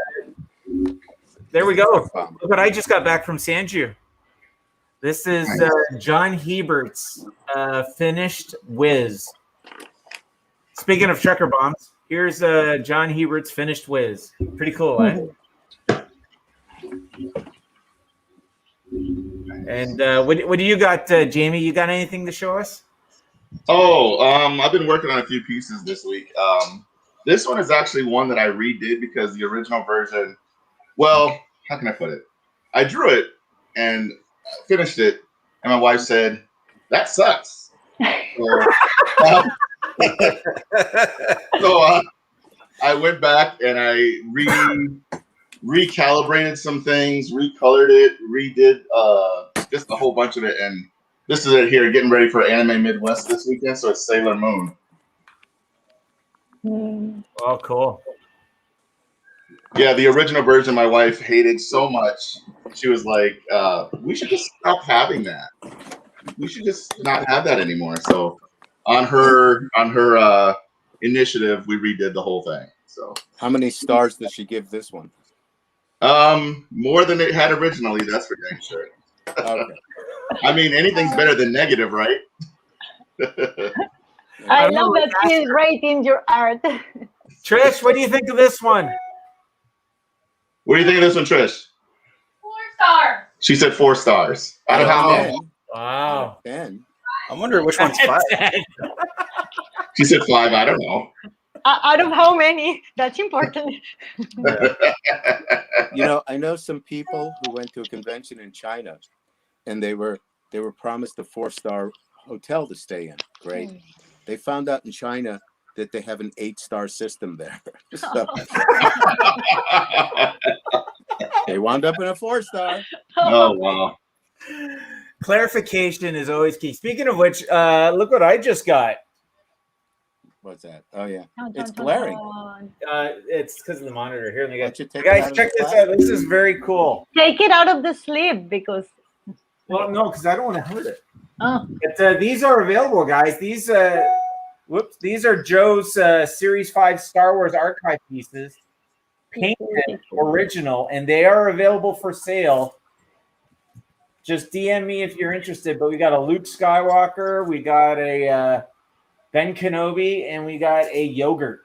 There we go. Bomb. Look what I just got back from Sanju. This is John Hebert's finished whiz. Speaking of trucker bombs, here's John Hebert's finished whiz. Pretty cool, eh? And what do you got, Jamie? You got anything to show us? Oh, I've been working on a few pieces this week. This one is actually one that I redid because the original version, well, how can I put it? I drew it and finished it, and my wife said, "That sucks." So I went back and I recalibrated some things, recolored it, redid just a whole bunch of it, and this is it here, getting ready for Anime Midwest this weekend. So it's Sailor Moon. Oh, cool. Yeah, the original version my wife hated so much. She was like, "We should just stop having that. We should just not have that anymore." So on her initiative, we redid the whole thing. So How many stars does she give this one? more than it had originally. That's for dang sure. Okay. I mean, anything's better than negative, right? I love that she's rating your art. Trish, what do you think of this one? What do you think of this one, Trish? 4 stars. She said 4 stars. Out of how many? Wow. 10. I wonder which one's 5. She said 5. I don't know. Out of how many? That's important. You know, I know some people who went to a convention in China, and they were promised a 4-star hotel to stay in. Great. They found out in China that they have an 8-star system there. So they wound up in a 4-star. Oh, wow. Clarification is always key. Speaking of which, look what I just got. What's that? Oh yeah, Dun, it's dun, dun, glaring. dun. It's because of the monitor. Here, let me Why get. don't you take it Guys, out of check the this file? out. This is very cool. Take it out of the sleeve because. Well, no, because I don't want to hurt it. Oh. But these are available, guys. These these are Joe's Series 5 Star Wars archive pieces, painted original, and they are available for sale. Just DM me if you're interested. But we got a Luke Skywalker, we got a Ben Kenobi, and we got a yogurt.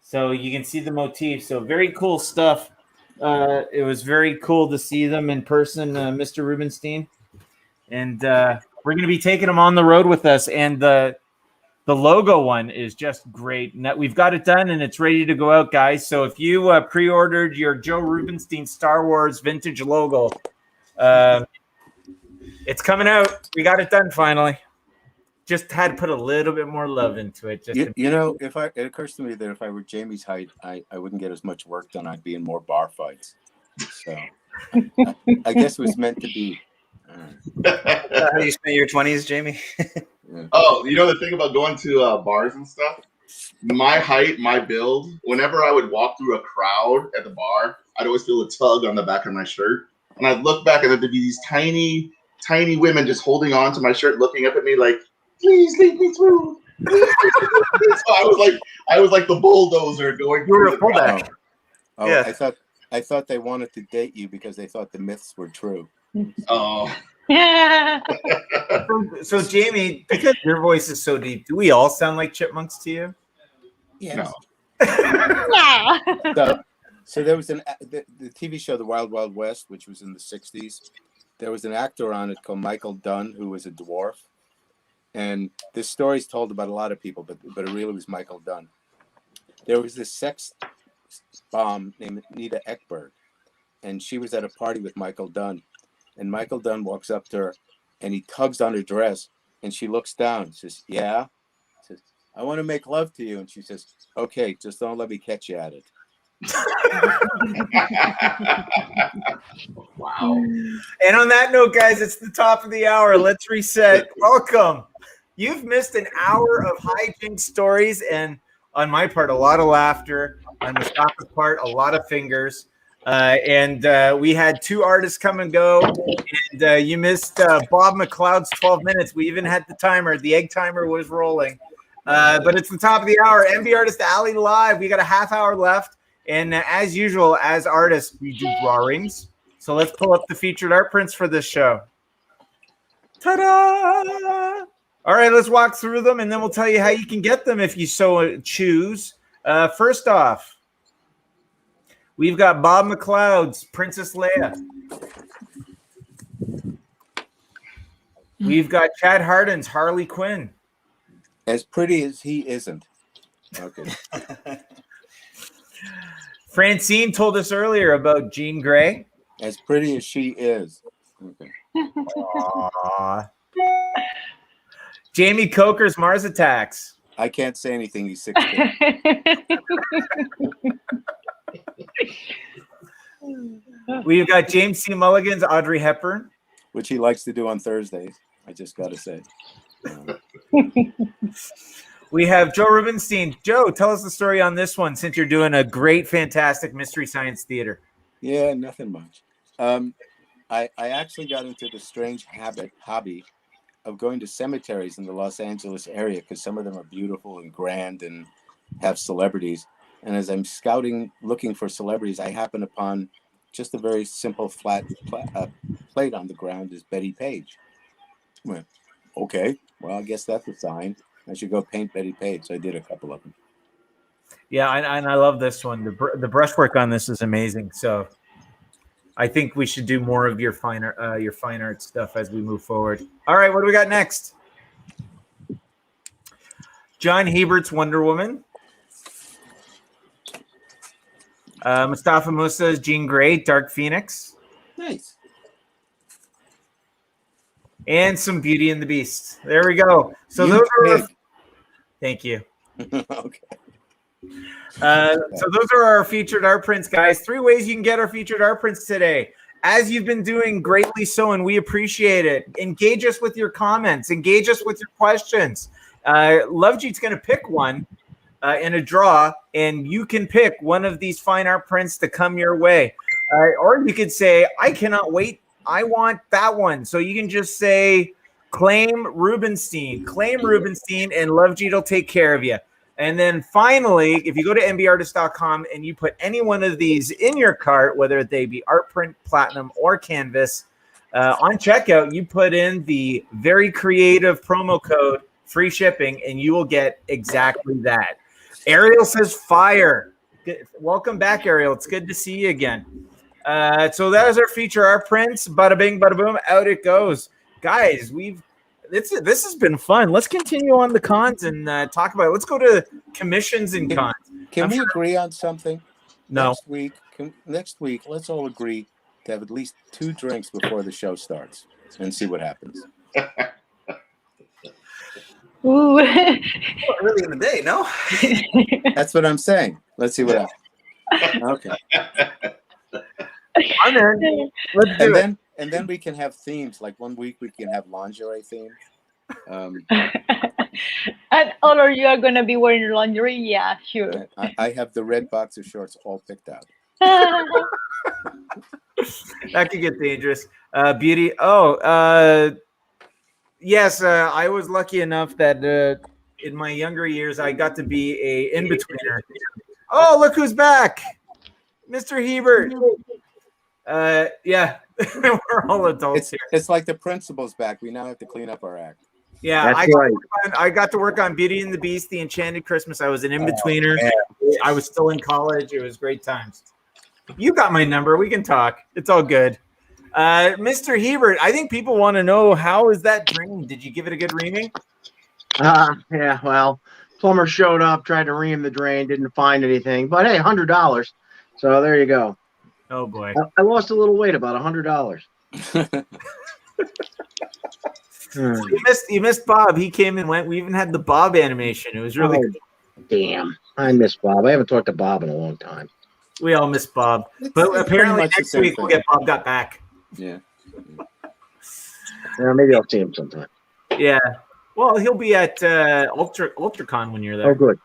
So you can see the motif. So very cool stuff. It was very cool to see them in person, Mr. Rubenstein. And we're going to be taking them on the road with us. And the logo one is just great. And we've got it done, and it's ready to go out, guys. So if you pre-ordered your Joe Rubenstein Star Wars vintage logo, it's coming out. We got it done finally. Just had to put a little bit more love into it. You know, it occurs to me that if I were Jamie's height, I wouldn't get as much work done. I'd be in more bar fights. So I guess it was meant to be. How you spent your 20s, Jamie? Yeah. Oh, you know the thing about going to bars and stuff? My height, my build, whenever I would walk through a crowd at the bar, I'd always feel a tug on the back of my shirt. And I'd look back and there'd be these tiny, tiny women just holding on to my shirt, looking up at me like, "Please lead me through." Please lead me through. So I was like the bulldozer going through the crowd. Oh, Yeah. I thought they wanted to date you because they thought the myths were true. Oh. Yeah. So Jamie, because your voice is so deep, do we all sound like chipmunks to you? Yes. Yeah. So there was the TV show The Wild Wild West, which was in the 60s. There was an actor on it called Michael Dunn, who was a dwarf. And this story's told about a lot of people, but it really was Michael Dunn. There was this sex bomb named Nita Ekberg, and she was at a party with Michael Dunn. And Michael Dunn walks up to her, and he tugs on her dress, and she looks down and says, "Yeah?" He says, "I want to make love to you." And she says, "Okay, just don't let me catch you at it." Wow. And on that note, guys, it's the top of the hour. Let's reset. Welcome. You've missed an hour of hijinks stories, and on my part, a lot of laughter. On Mustafa's part, a lot of fingers. And we had 2 artists come and go, and you missed Bob McLeod's 12 minutes. We even had the timer. The egg timer was rolling. But it's the top of the hour. MBartist Alley Live. We got a half hour left. And as usual, as artists, we do drawings. So let's pull up the featured art prints for this show. Ta-da! All right, let's walk through them, and then we'll tell you how you can get them if you so choose. First off, we've got Bob McLeod's Princess Leia. We've got Chad Harden's Harley Quinn. As pretty as he isn't. Okay. Francine told us earlier about Jean Grey. As pretty as she is. Okay. Aww. Jamie Coker's Mars Attacks. I can't say anything. He's 16. We've got James C. Mulligan's Audrey Hepburn. Which he likes to do on Thursdays. I just got to say. We have Joe Rubenstein. Joe, tell us the story on this one since you're doing a great, fantastic Mystery Science Theater. Yeah, nothing much. I actually got into the strange hobby of going to cemeteries in the Los Angeles area because some of them are beautiful and grand and have celebrities. And as I'm scouting, looking for celebrities, I happen upon just a very simple flat plate on the ground is Betty Page. I went, okay, well, I guess that's a sign. I should go paint Betty Page. So I did a couple of them. Yeah, and I love this one. The brushwork on this is amazing. So I think we should do more of your fine art stuff as we move forward. All right, what do we got next? John Hebert's Wonder Woman. Mustafa Musa's Jean Grey, Dark Phoenix. Nice. And some Beauty and the Beast. There we go. So You those are. pick. Thank you. Okay. So those are our featured art prints, guys. 3 ways you can get our featured art prints today. As you've been doing greatly so, and we appreciate it. Engage us with your comments. Engage us with your questions. Lovejeet's going to pick one in a draw, and you can pick one of these fine art prints to come your way. Or you could say, I cannot wait. I want that one. So you can just say, claim Rubenstein, and Lovejeet will take care of you. And then finally, if you go to MBartist.com and you put any one of these in your cart, whether they be art print, platinum, or canvas, on checkout, you put in the very creative promo code, free shipping, and you will get exactly that. Ariel says fire. Welcome back, Ariel. It's good to see you again. So that is our feature, our prints. Bada bing, bada boom, out it goes. Guys, this has been fun. Let's continue on the cons and talk about it. Let's go to commissions and cons. Can we agree on something? No. Next week, let's all agree to have at least 2 drinks before the show starts and see what happens. Ooh. Early in the day, no? That's what I'm saying. Let's see what happens. Okay. I'm in. Let's do it. And then we can have themes. Like one week we can have lingerie theme. And all of you are going to be wearing lingerie? Yeah, sure. I have the red boxer shorts all picked out. That could get dangerous. Beauty. Yes, I was lucky enough that in my younger years, I got to be a in-betweener. Oh, look who's back. Mr. Hebert. Yeah, we're all adults here. It's like the principal's back. We now have to clean up our act. Yeah, I got to work on Beauty and the Beast, The Enchanted Christmas. I was an in-betweener. I was still in college. It was great times. You got my number. We can talk. It's all good. Mr. Hebert, I think people want to know, how is that drain? Did you give it a good reaming? Yeah, well, plumber showed up, tried to ream the drain, didn't find anything. But hey, $100. So there you go. Oh boy. I lost a little weight, about $100. You missed Bob. He came and went. We even had the Bob animation. It was really cool. Damn. I miss Bob. I haven't talked to Bob in a long time. We all miss Bob. But apparently next week we'll get Bob got back. Yeah. Maybe I'll see him sometime. Yeah. Well, he'll be at UltraCon when you're there. Oh, good.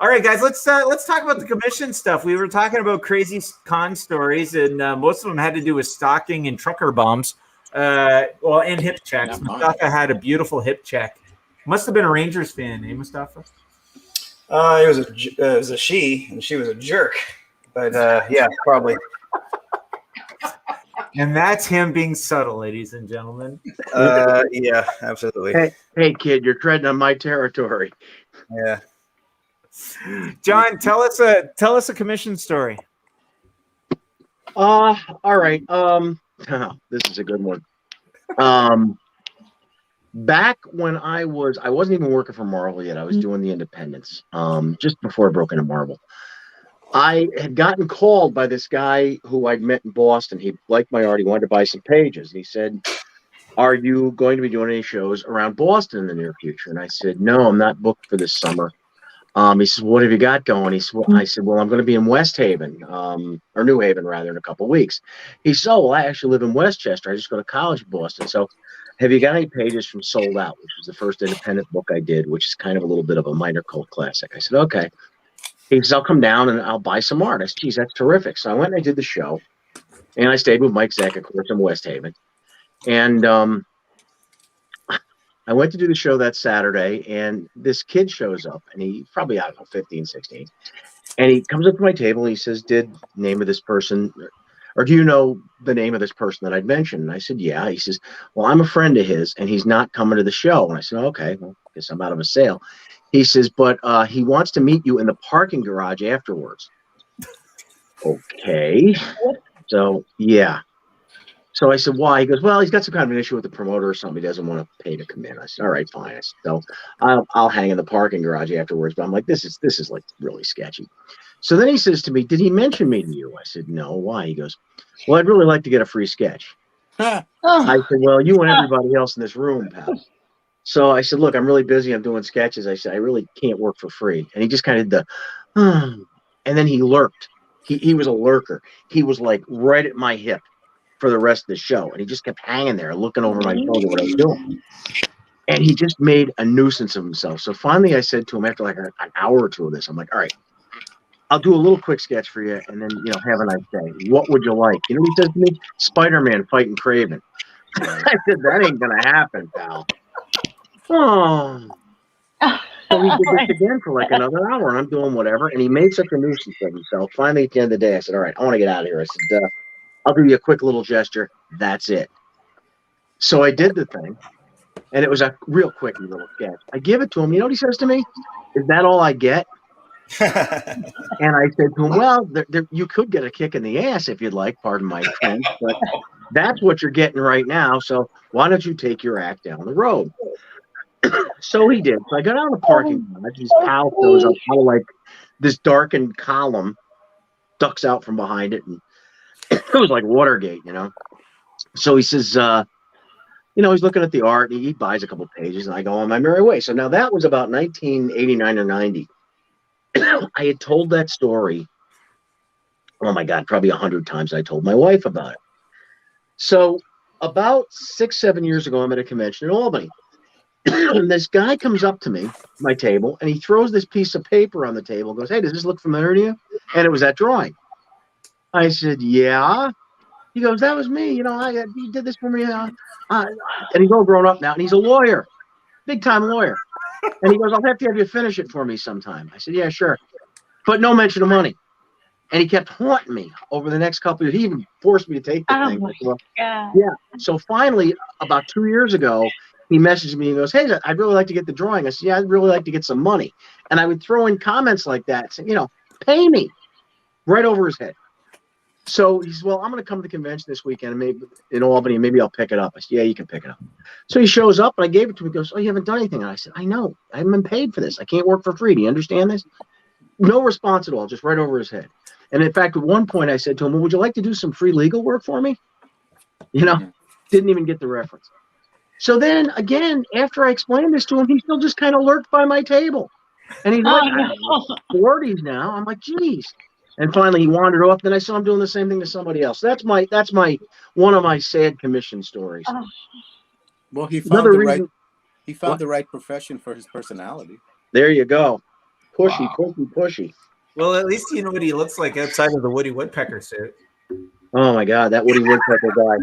All right, guys, let's talk about the commission stuff. We were talking about crazy con stories, and most of them had to do with stalking and trucker bombs. And hip checks. Mustafa had a beautiful hip check. Must have been a Rangers fan, eh, Mustafa? It was a she, and she was a jerk. But yeah, probably. And that's him being subtle, ladies and gentlemen. Yeah, absolutely. Hey, kid, you're treading on my territory. Yeah. John, tell us a commission story. All right. This is a good one. Back when I wasn't even working for Marvel yet. I was doing the Independents. Just before I broke into Marvel. I had gotten called by this guy who I'd met in Boston. He liked my art. He wanted to buy some pages. He said, "Are you going to be doing any shows around Boston in the near future?" And I said, "No, I'm not booked for this summer." He said, "What have you got going?" I said, "Well, I'm going to be in West Haven, or New Haven rather, in a couple of weeks." He said, "Oh, well, I actually live in Westchester. I just go to college in Boston. So have you got any pages from Sold Out, which was the first independent book I did, which is kind of a little bit of a minor cult classic?" I said, "Okay." He says, "I'll come down and I'll buy some art." I said, "Geez, that's terrific." So I went and I did the show, and I stayed with Mike Zack, of course, in West Haven. And I went to do the show that Saturday, and this kid shows up, and he's probably, I don't know, 15, 16. And he comes up to my table, and he says, "Did name of this person, or do you know the name of this person that I'd mentioned?" And I said, "Yeah." He says, "Well, I'm a friend of his, and he's not coming to the show." And I said, "Okay, well, I guess I'm out of a sale." He says, "But he wants to meet you in the parking garage afterwards." Okay. So, yeah. So I said, "Why?" He goes, "Well, he's got some kind of an issue with the promoter or something. He doesn't want to pay to come in." I said, "All right, fine." I said, "So I'll hang in the parking garage afterwards." But I'm like, this is like really sketchy. So then he says to me, "Did he mention me to you?" I said, "No." "Why?" He goes, "Well, I'd really like to get a free sketch." I said, "Well, you and everybody else in this room, pal." So I said, "Look, I'm really busy. I'm doing sketches." I said, "I really can't work for free." And he just kind of did the, and then he lurked. He was a lurker. He was like right at my hip for the rest of the show. And he just kept hanging there, looking over my shoulder what I was doing. And he just made a nuisance of himself. So finally I said to him after like an hour or two of this, I'm like, "All right, I'll do a little quick sketch for you, and then, have a nice day. What would you like?" You know what he says to me? "Spider-Man fighting Kraven." I said, "That ain't going to happen, pal." Oh. So he did this again for like another hour, and I'm doing whatever. And he made such a nuisance of himself. Finally, at the end of the day, I said, "All right, I want to get out of here." I said, "I'll give you a quick little gesture. That's it." So I did the thing, and it was a real quickie little sketch. I give it to him. You know what he says to me? "Is that all I get?" And I said to him, "Well, you could get a kick in the ass if you'd like, pardon my French, but that's what you're getting right now. So why don't you take your act down the road?" So he did. So I got out of the parking lot. His pal shows up out of like this darkened column, ducks out from behind it, and it was like Watergate, So he says, he's looking at the art, and he buys a couple pages, and I go on my merry way. So now that was about 1989 or 90. I had told that story, oh my God, probably 100 times. I told my wife about it. So about 6-7 years ago, I'm at a convention in Albany. And this guy comes up to me, my table, and he throws this piece of paper on the table and goes, "Hey, does this look familiar to you?" And it was that drawing. I said, "Yeah." He goes, "That was me. He did this for me." And he's all grown up now, and he's a lawyer, big time lawyer. And he goes, "I'll have to have you finish it for me sometime." I said, "Yeah, sure." But no mention of money. And he kept haunting me over the next couple of years. He even forced me to take the thing. Yeah. So finally, about 2 years ago, he messaged me and goes, "Hey, I'd really like to get the drawing." I said, "Yeah, I'd really like to get some money." And I would throw in comments like that, saying, "Pay me," right over his head. So he says, "Well, I'm going to come to the convention this weekend, maybe in Albany. Maybe I'll pick it up." I said, "Yeah, you can pick it up." So he shows up, and I gave it to him. He goes, "Oh, you haven't done anything." And I said, "I know. I haven't been paid for this. I can't work for free. Do you understand this?" No response at all, just right over his head. And in fact, at one point I said to him, "Well, would you like to do some free legal work for me?" Didn't even get the reference. So then again, after I explained this to him, he still just kind of lurked by my table. And he's like, 40s now. I'm like, geez. And finally he wandered off. Then I saw him doing the same thing to somebody else. That's my one of my sad commission stories. Well, he found the right profession for his personality. There you go. Pushy. Well, at least you know what he looks like outside of the Woody Woodpecker suit. Oh my God, that Woody Woodpecker guy.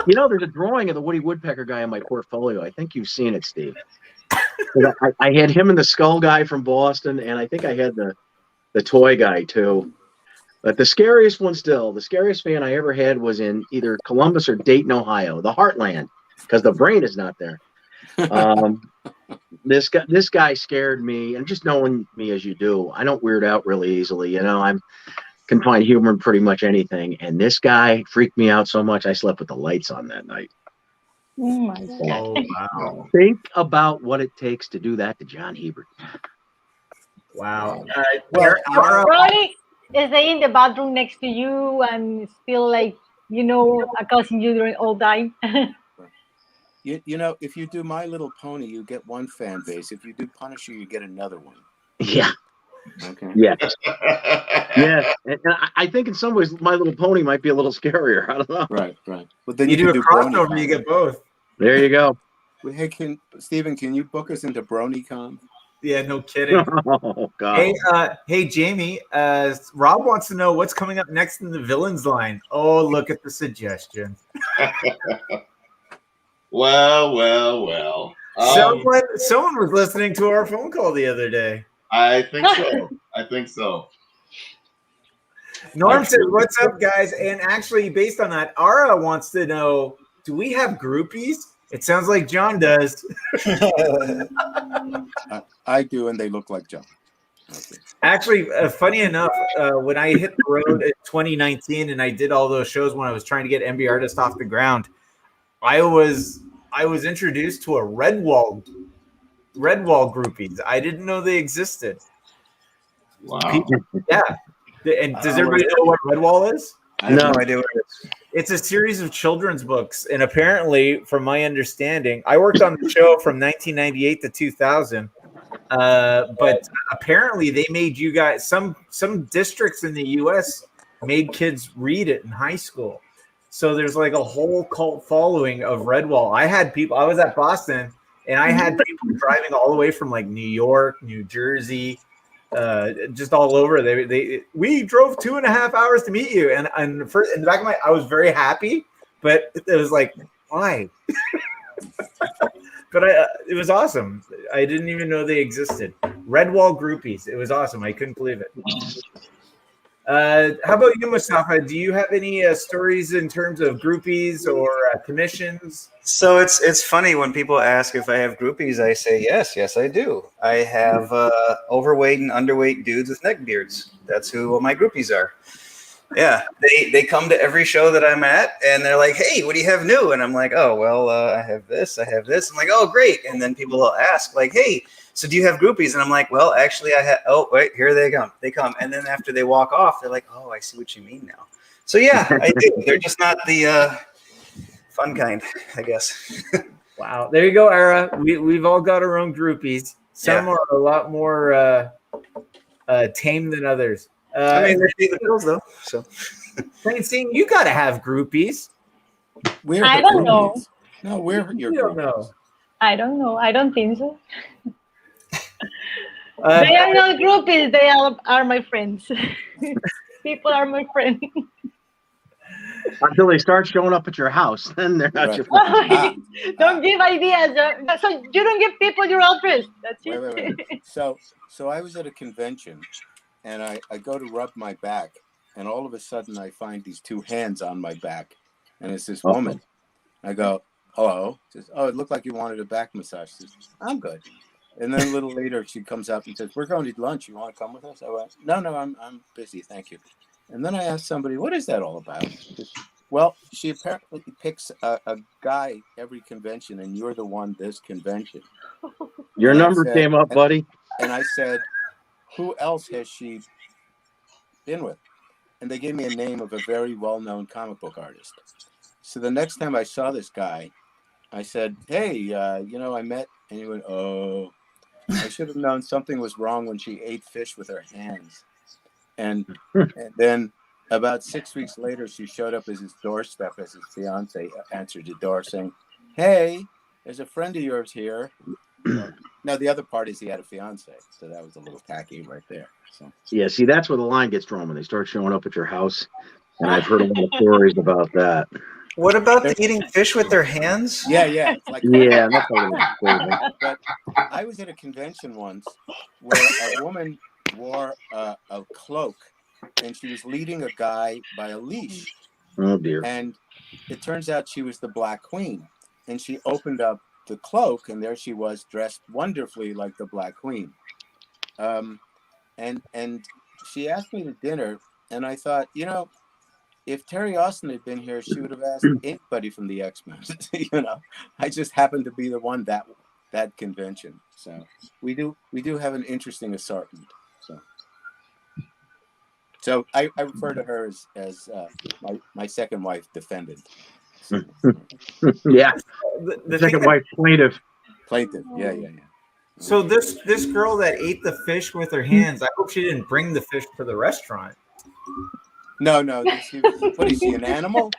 There's a drawing of the Woody Woodpecker guy in my portfolio. I think you've seen it, Steve. I had him and the skull guy from Boston, and I think I had the toy guy too. But the scariest fan I ever had was in either Columbus or Dayton, Ohio, the heartland, because the brain is not there. This guy scared me, and just knowing me as you do, I don't weird out really easily. I can find humor in pretty much anything. And this guy freaked me out so much, I slept with the lights on that night. Oh my God. Oh wow. Think about what it takes to do that to John Hebert. Wow. Well, Probably is they in the bathroom next to you and still like, accosting you during all time. if you do My Little Pony, you get one fan base. If you do Punisher, you get another one. Yeah. Okay. Yeah. Yeah. And I think in some ways, My Little Pony might be a little scarier. I don't know. Right. But then You do a crossover, BronyCon. you get both. There you go. Hey, Stephen, can you book us into BronyCon? Yeah, no kidding. Oh God. Hey, Jamie. Rob wants to know what's coming up next in the villains line. Oh, look at the suggestion. Well. Someone was listening to our phone call the other day. I think so. Norm says, "What's up, guys?" And actually, based on that, Ara wants to know: do we have groupies? It sounds like John does. I do, and they look like John. Okay. Actually, funny enough, when I hit the road in 2019 and I did all those shows when I was trying to get MBartist off the ground, I was introduced to a Redwall groupies. I didn't know they existed. Wow. Yeah. And does everybody know what Redwall is? I have no idea what it is. It's a series of children's books, and apparently, from my understanding, I worked on the show from 1998 to 2000. But apparently, they made you guys some districts in the U.S. made kids read it in high school. So there's like a whole cult following of Redwall. I was at Boston, and I had people driving all the way from like New York, New Jersey, just all over. We drove 2.5 hours to meet you, and first in the back of I was very happy, but it was like, why? But it was awesome. I didn't even know they existed. Redwall groupies. It was awesome. I couldn't believe it. How about you, Mustafa? Do you have any stories in terms of groupies or commissions? So it's funny when people ask if I have groupies, I say yes, I do. I have overweight and underweight dudes with neck beards. That's who my groupies are. Yeah, they come to every show that I'm at, and they're like, "Hey, what do you have new?" And I'm like, "Oh, well, I have this. I'm like, "Oh, great!" And then people will ask, like, "Hey, so do you have groupies?" And I'm like, "Well, actually, I have." Oh, wait, here they come. They come, and then after they walk off, they're like, "Oh, I see what you mean now." So yeah, I do. They're just not the fun kind, I guess. Wow, there you go, Ara. We've all got our own groupies. Some are a lot more tame than others. I mean, they pay the bills though. So, Francine, you got to have groupies. I don't know. No, we're your You don't groupies. know. I don't know. I don't think so. They are not groupies. They are my friends. People are my friends. Until they start showing up at your house, then they're not your friends. Don't give ideas. So you don't give people your address. That's it. Wait. So I was at a convention, and I go to rub my back, and all of a sudden I find these two hands on my back, and it's this woman. I go, "Hello." She says, "Oh, it looked like you wanted a back massage." She says, "I'm good." And then a little later, she comes up and says, "We're going to eat lunch. You want to come with us?" I went, "No, I'm busy, thank you." And then I asked somebody, "What is that all about?" She says, "Well, she apparently picks a guy every convention, and you're the one this convention." Your number came up, buddy. And I said, "Who else has she been with?" And they gave me a name of a very well-known comic book artist. So the next time I saw this guy, I said, "Hey, I met," and he went, "Oh, I should have known something was wrong when she ate fish with her hands." And then about 6 weeks later, she showed up at his doorstep as his fiance answered the door saying, "Hey, there's a friend of yours here." Now, the other part is he had a fiance, so that was a little tacky right there. So Yeah, see, that's where the line gets drawn when they start showing up at your house. And I've heard a lot of stories about that. What about the eating fish with their hands? Yeah, it's like Yeah, that's crazy. But I was at a convention once where a woman wore a cloak, and she was leading a guy by a leash. Oh dear. And it turns out she was the Black Queen, and she opened up the cloak, and there she was, dressed wonderfully like the Black Queen. And she asked me to dinner, and I thought, if Terry Austin had been here, she would have asked anybody from the X-Men. I just happened to be the one that convention. So we do have an interesting assortment. So I refer to her as my second wife, defendant. So, Yeah, The second thing wife plaintiff. plaintiff. Yeah. So this girl that ate the fish with her hands, I hope she didn't bring the fish to the restaurant. No. What is she, an animal?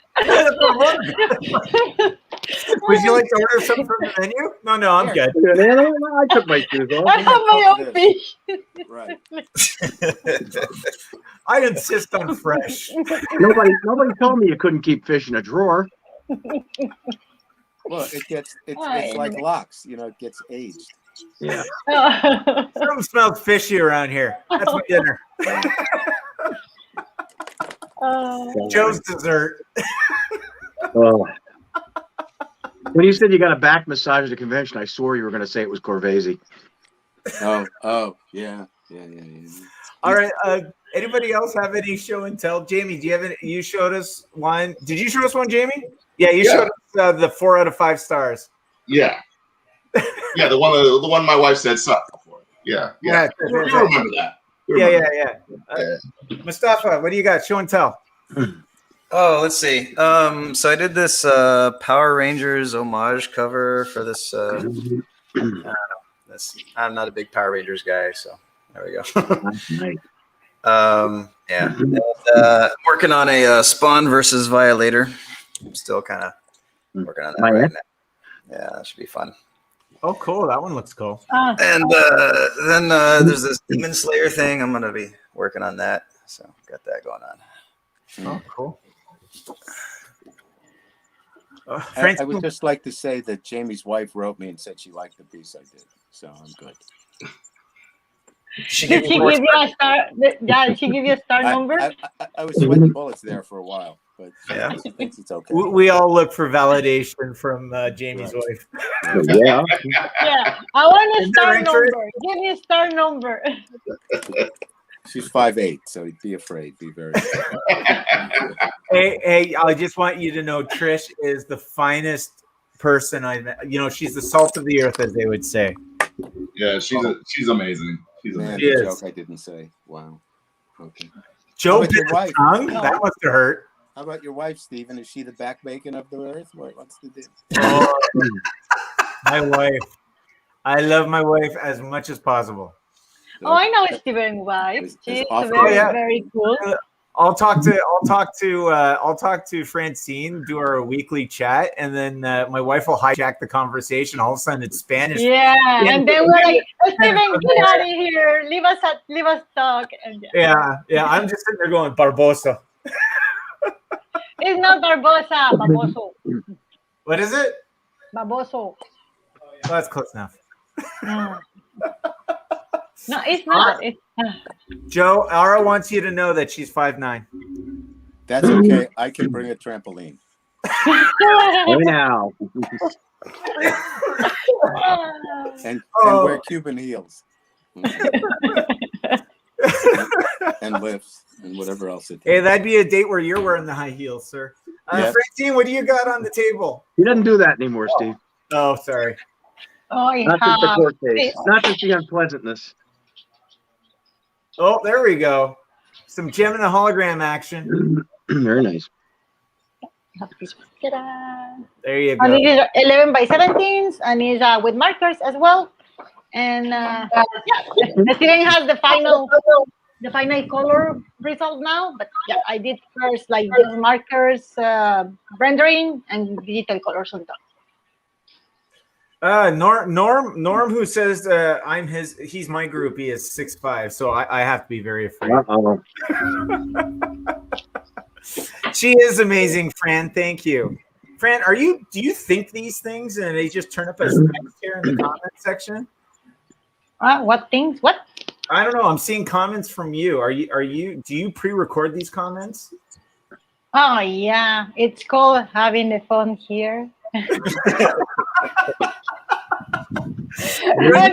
Would you like to order something from the menu? No, I'm good. I took my shoes I off. have my own fish. Right. I insist on fresh. Nobody told me you couldn't keep fish in a drawer. Well, it's like lox, it gets aged. Yeah. Something smells fishy around here. That's my dinner. Joe's dessert. Oh. When you said you got a back massage at the convention, I swore you were going to say it was Corvese. Oh, yeah. All right. Anybody else have any show and tell? Jamie, do you have any? You showed us one. Did you show us one, Jamie? Yeah, you showed us the 4 out of 5 stars. Yeah. Yeah, the one my wife said sucked before. Yeah. I remember that. Yeah. Mustafa, what do you got? Show and tell. Oh, let's see. So I did this Power Rangers homage cover for this. I don't know. I'm not a big Power Rangers guy, so there we go. Nice. Yeah. And, I'm working on a Spawn versus Violator. I'm still kind of working on that right now. Yeah, that should be fun. Oh, cool. That one looks cool. And then there's this Demon Slayer thing. I'm going to be working on that. So got that going on. Oh, cool. I would just like to say that Jamie's wife wrote me and said she liked the piece I did. So I'm good. Did she give you a star? Yeah, she give you a star number? I was sweating bullets there for a while, but yeah, she thinks it's okay. We all look for validation from Jamie's wife. Yeah. Yeah, I want a star number. Give me a star number. She's 5'8", so be afraid. Be very afraid. Hey, I just want you to know Trish is the finest person I met. She's the salt of the earth, as they would say. Yeah, she's amazing. She's Man, amazing. the joke I didn't say. Wow. Okay. Joe bit your wife. Tongue? That must have hurt. How about your wife, Stephen? Is she the back bacon of the earth? What's the deal? Oh, my wife. I love my wife as much as possible. Oh, I know Stephen's wife. She's very cool. I'll talk to Francine, do our weekly chat, and then my wife will hijack the conversation. All of a sudden, it's Spanish. Yeah, and then we're like, Stephen, get out of here. Leave us talk. And yeah. I'm just sitting there going, Barbosa. It's not Barbosa, Baboso. What is it? Baboso. Well, that's close enough. No, it's not. Joe, Ara wants you to know that she's 5'9". That's okay. I can bring a trampoline. Hey now. and wear Cuban heels. And lifts and whatever else it takes. Hey, that'd be a date where you're wearing the high heels, sir. Yes. Francine, what do you got on the table? He doesn't do that anymore, Steve. Oh, sorry. Oh, Not just the court case. Not just the unpleasantness. Oh, there we go. Some gem and a hologram action. Very nice. There you go. And it is 11 by 17s, and is with markers as well. And the student has the final color result now. But yeah, I did first like just markers, rendering, and digital colors on top. Norm, who says he's my groupie is 6'5", so I have to be very afraid. She is amazing, Fran. Thank you. Fran, do you think these things and they just turn up as text here in the comment section? What things? What? I don't know. I'm seeing comments from you. Do you pre-record these comments? Oh yeah, it's called having the phone here. And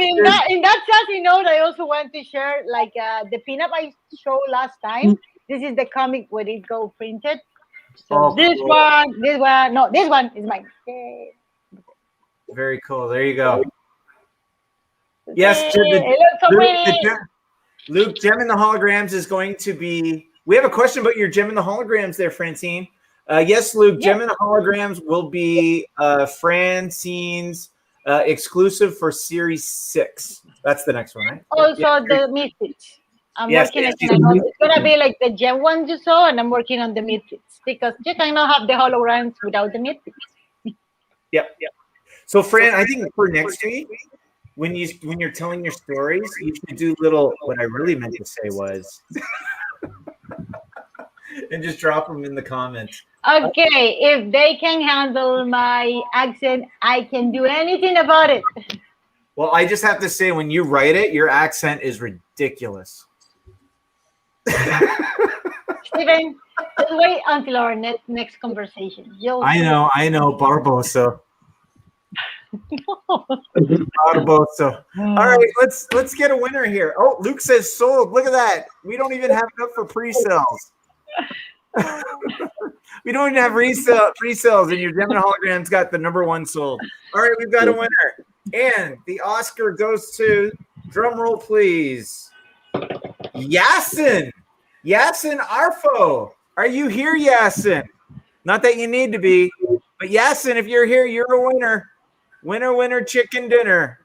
in that sassy note, I also want to share like the pinup I showed last time. This is the comic where it go printed. So this cool. this one is mine. Yay. Very cool. There you go. Yes, It looks so pretty. Luke, Gem in the Holograms is going to be. We have a question about your Gem in the Holograms there, Francine. Yes, Luke, Gem in the Holograms will be Francine's exclusive for Series 6. That's the next one, right? Also, the Misfits. I'm working on it's going to be like the Gem ones you saw, and I'm working on the Misfits because you cannot have the holograms without the Misfits. Yep. So, Fran, I think for next week, when you're telling your stories, you should do little. What I really meant to say was, and just drop them in the comments. Okay, if they can handle my accent, I can do anything about it. Well, I just have to say, when you write it, your accent is ridiculous. Steven, just wait until our next conversation. I know, Barbosa. Barbosa. All right, let's get a winner here. Oh, Luke says sold. Look at that. We don't even have enough for pre-sales. We don't even have pre-sales, and your Gem and Holograms got the #1 sold. All right, we've got a winner, and the Oscar goes to, drum roll please, Yasin Arfo. Are you here, Yasin? Not that you need to be, but Yasin, if you're here, you're a winner. Winner, chicken dinner.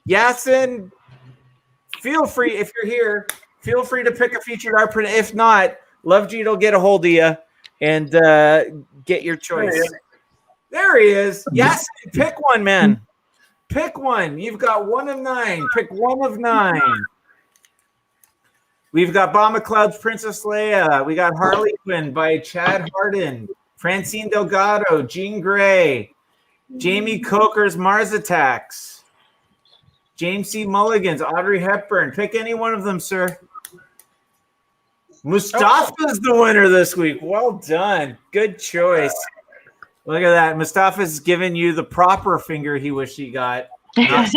Yasin, feel free, if you're here, feel free to pick a featured art print. If not, Love G will get a hold of you and get your choice. There he is. Yasin, pick one, man. Pick one. You've got 1 of 9. Pick 1 of 9. We've got Bomba Cloud's Princess Leia. We got Harley Quinn by Chad Hardin. Francine Delgado, Jean Grey. Jamie Coker's Mars Attacks. James C. Mulligan's Audrey Hepburn. Pick any one of them, sir. Mustafa's the winner this week. Well done. Good choice. Look at that. Mustafa's giving you the proper finger he wished he got. Not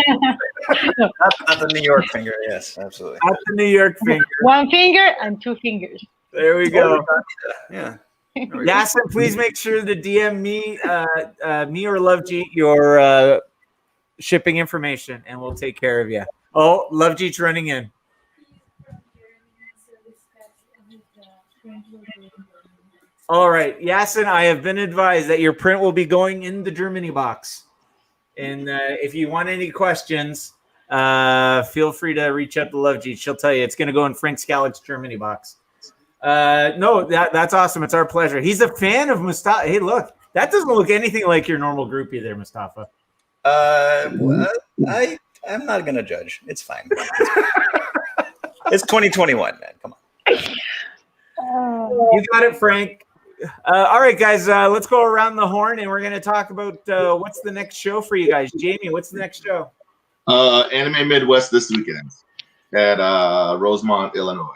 the New York finger. Yes, absolutely. Not the New York finger. 1 finger and 2 fingers. There we go. Yeah. Yasin, please make sure to DM me or Love G your shipping information, and we'll take care of you. Oh, Love G's running in. All right, Yasin, I have been advised that your print will be going in the Germany box. And if you want any questions, feel free to reach out to Love G. She'll tell you it's going to go in Frank Scalic's Germany box. No, that's awesome. It's our pleasure. He's a fan of Mustafa. Hey, look, that doesn't look anything like your normal groupie there, Mustafa. Well, I'm not gonna judge. It's fine. It's 2021, man. Come on. You got it, Frank. All right, guys. Let's go around the horn, and we're gonna talk about what's the next show for you guys. Jamie, what's the next show? Anime Midwest this weekend at Rosemont, Illinois.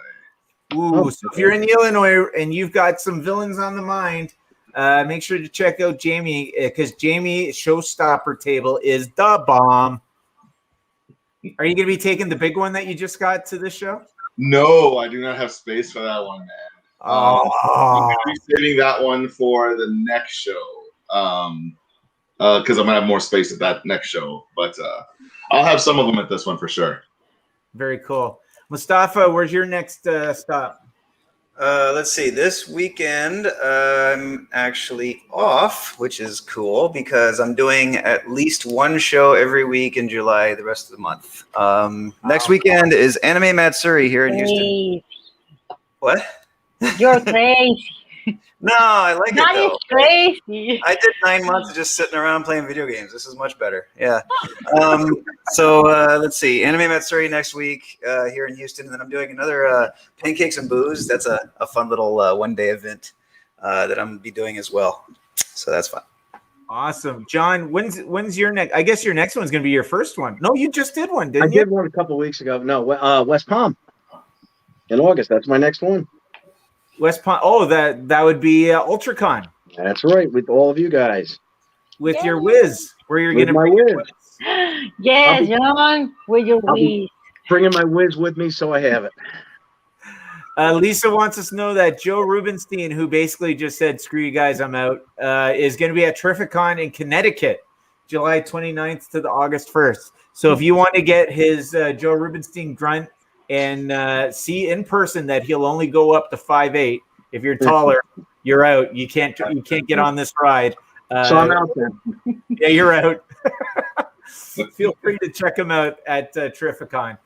Ooh, so if you're in Illinois and you've got some villains on the mind, make sure to check out Jamie, because Jamie's Showstopper table is the bomb. Are you going to be taking the big one that you just got to this show? No, I do not have space for that one, man. I'm going to be saving that one for the next show, because I'm going to have more space at that next show. But I'll have some of them at this one for sure. Very cool. Mustafa, where's your next stop? Let's see. This weekend, I'm actually off, which is cool because I'm doing at least one show every week in July, the rest of the month. Next weekend is Anime Matsuri here in Houston. Crazy. What? You're crazy. No, I like it That is though. crazy. I did 9 months of just sitting around playing video games. This is much better. Yeah. Let's see. Anime Matsuri next week here in Houston. And then I'm doing another Pancakes and Booze. That's a fun little one-day event that I'm going to be doing as well. So that's fun. Awesome. John, when's your next? I guess your next one's going to be your first one. No, you just did one, I didn't you? did one a couple weeks ago. No, West Palm in August. That's my next one. West Palm. Oh, that would be UltraCon That's right, with all of you guys. with Yeah. your whiz, where you're With going to my bring your whiz. whiz. Yes, John, with your I'll be- wish. Bringing my whiz with me, so I have it. Lisa wants us to know that Joe Rubenstein, who basically just said, screw you guys, I'm out, is going to be at Terrificon in Connecticut, July 29th to the August 1st. So if you want to get his Joe Rubenstein grunt and see in person that he'll only go up to 5'8", if you're taller, you're out. You can't get on this ride. So I'm out there. Yeah, you're out. Feel free to check him out at Terrificon.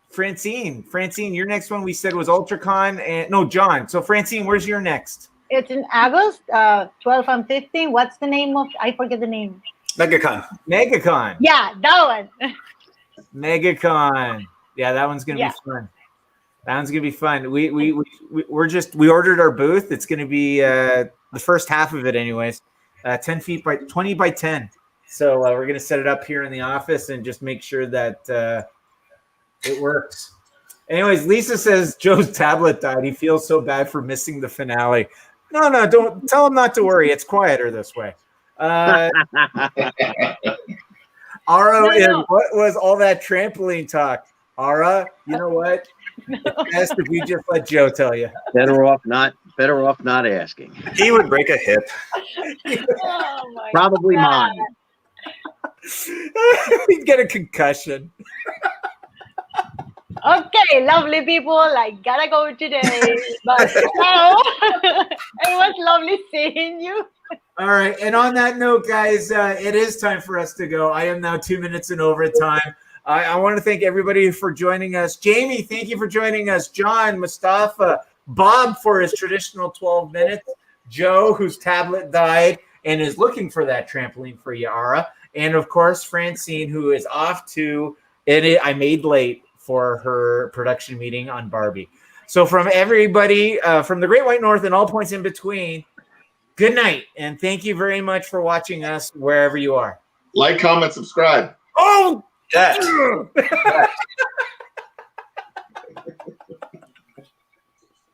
Francine, your next one we said was UltraCon, and no, John. So Francine, where's your next? It's in August, 12 and 15. What's the name of? I forget the name. MegaCon. Yeah, that one. MegaCon. Yeah, that one's gonna be fun. That one's gonna be fun. We ordered our booth. It's gonna be the first half of it, anyways. 10 feet by 20 by 10. So we're gonna set it up here in the office and just make sure that it works. Anyways, Lisa says Joe's tablet died. He feels so bad for missing the finale. No, don't tell him not to worry. It's quieter this way. Ara, what was all that trampoline talk? Ara, you know what? It's best if we just let Joe tell you. Better off not asking. He would break a hip. Oh my Probably God. mine. He'd get a concussion. Okay, lovely people. I gotta go today, but no, it was lovely seeing you. All right. And on that note, guys, it is time for us to go. I am now 2 minutes in overtime. I want to thank everybody for joining us. Jamie, thank you for joining us. John, Mustafa, Bob for his traditional 12 minutes. Joe, whose tablet died and is looking for that trampoline for Yara. And, of course, Francine, who is off to I made late for her production meeting on Barbie. So from everybody from the Great White North and all points in between, good night. And thank you very much for watching us wherever you are. Like, comment, subscribe. Oh, That.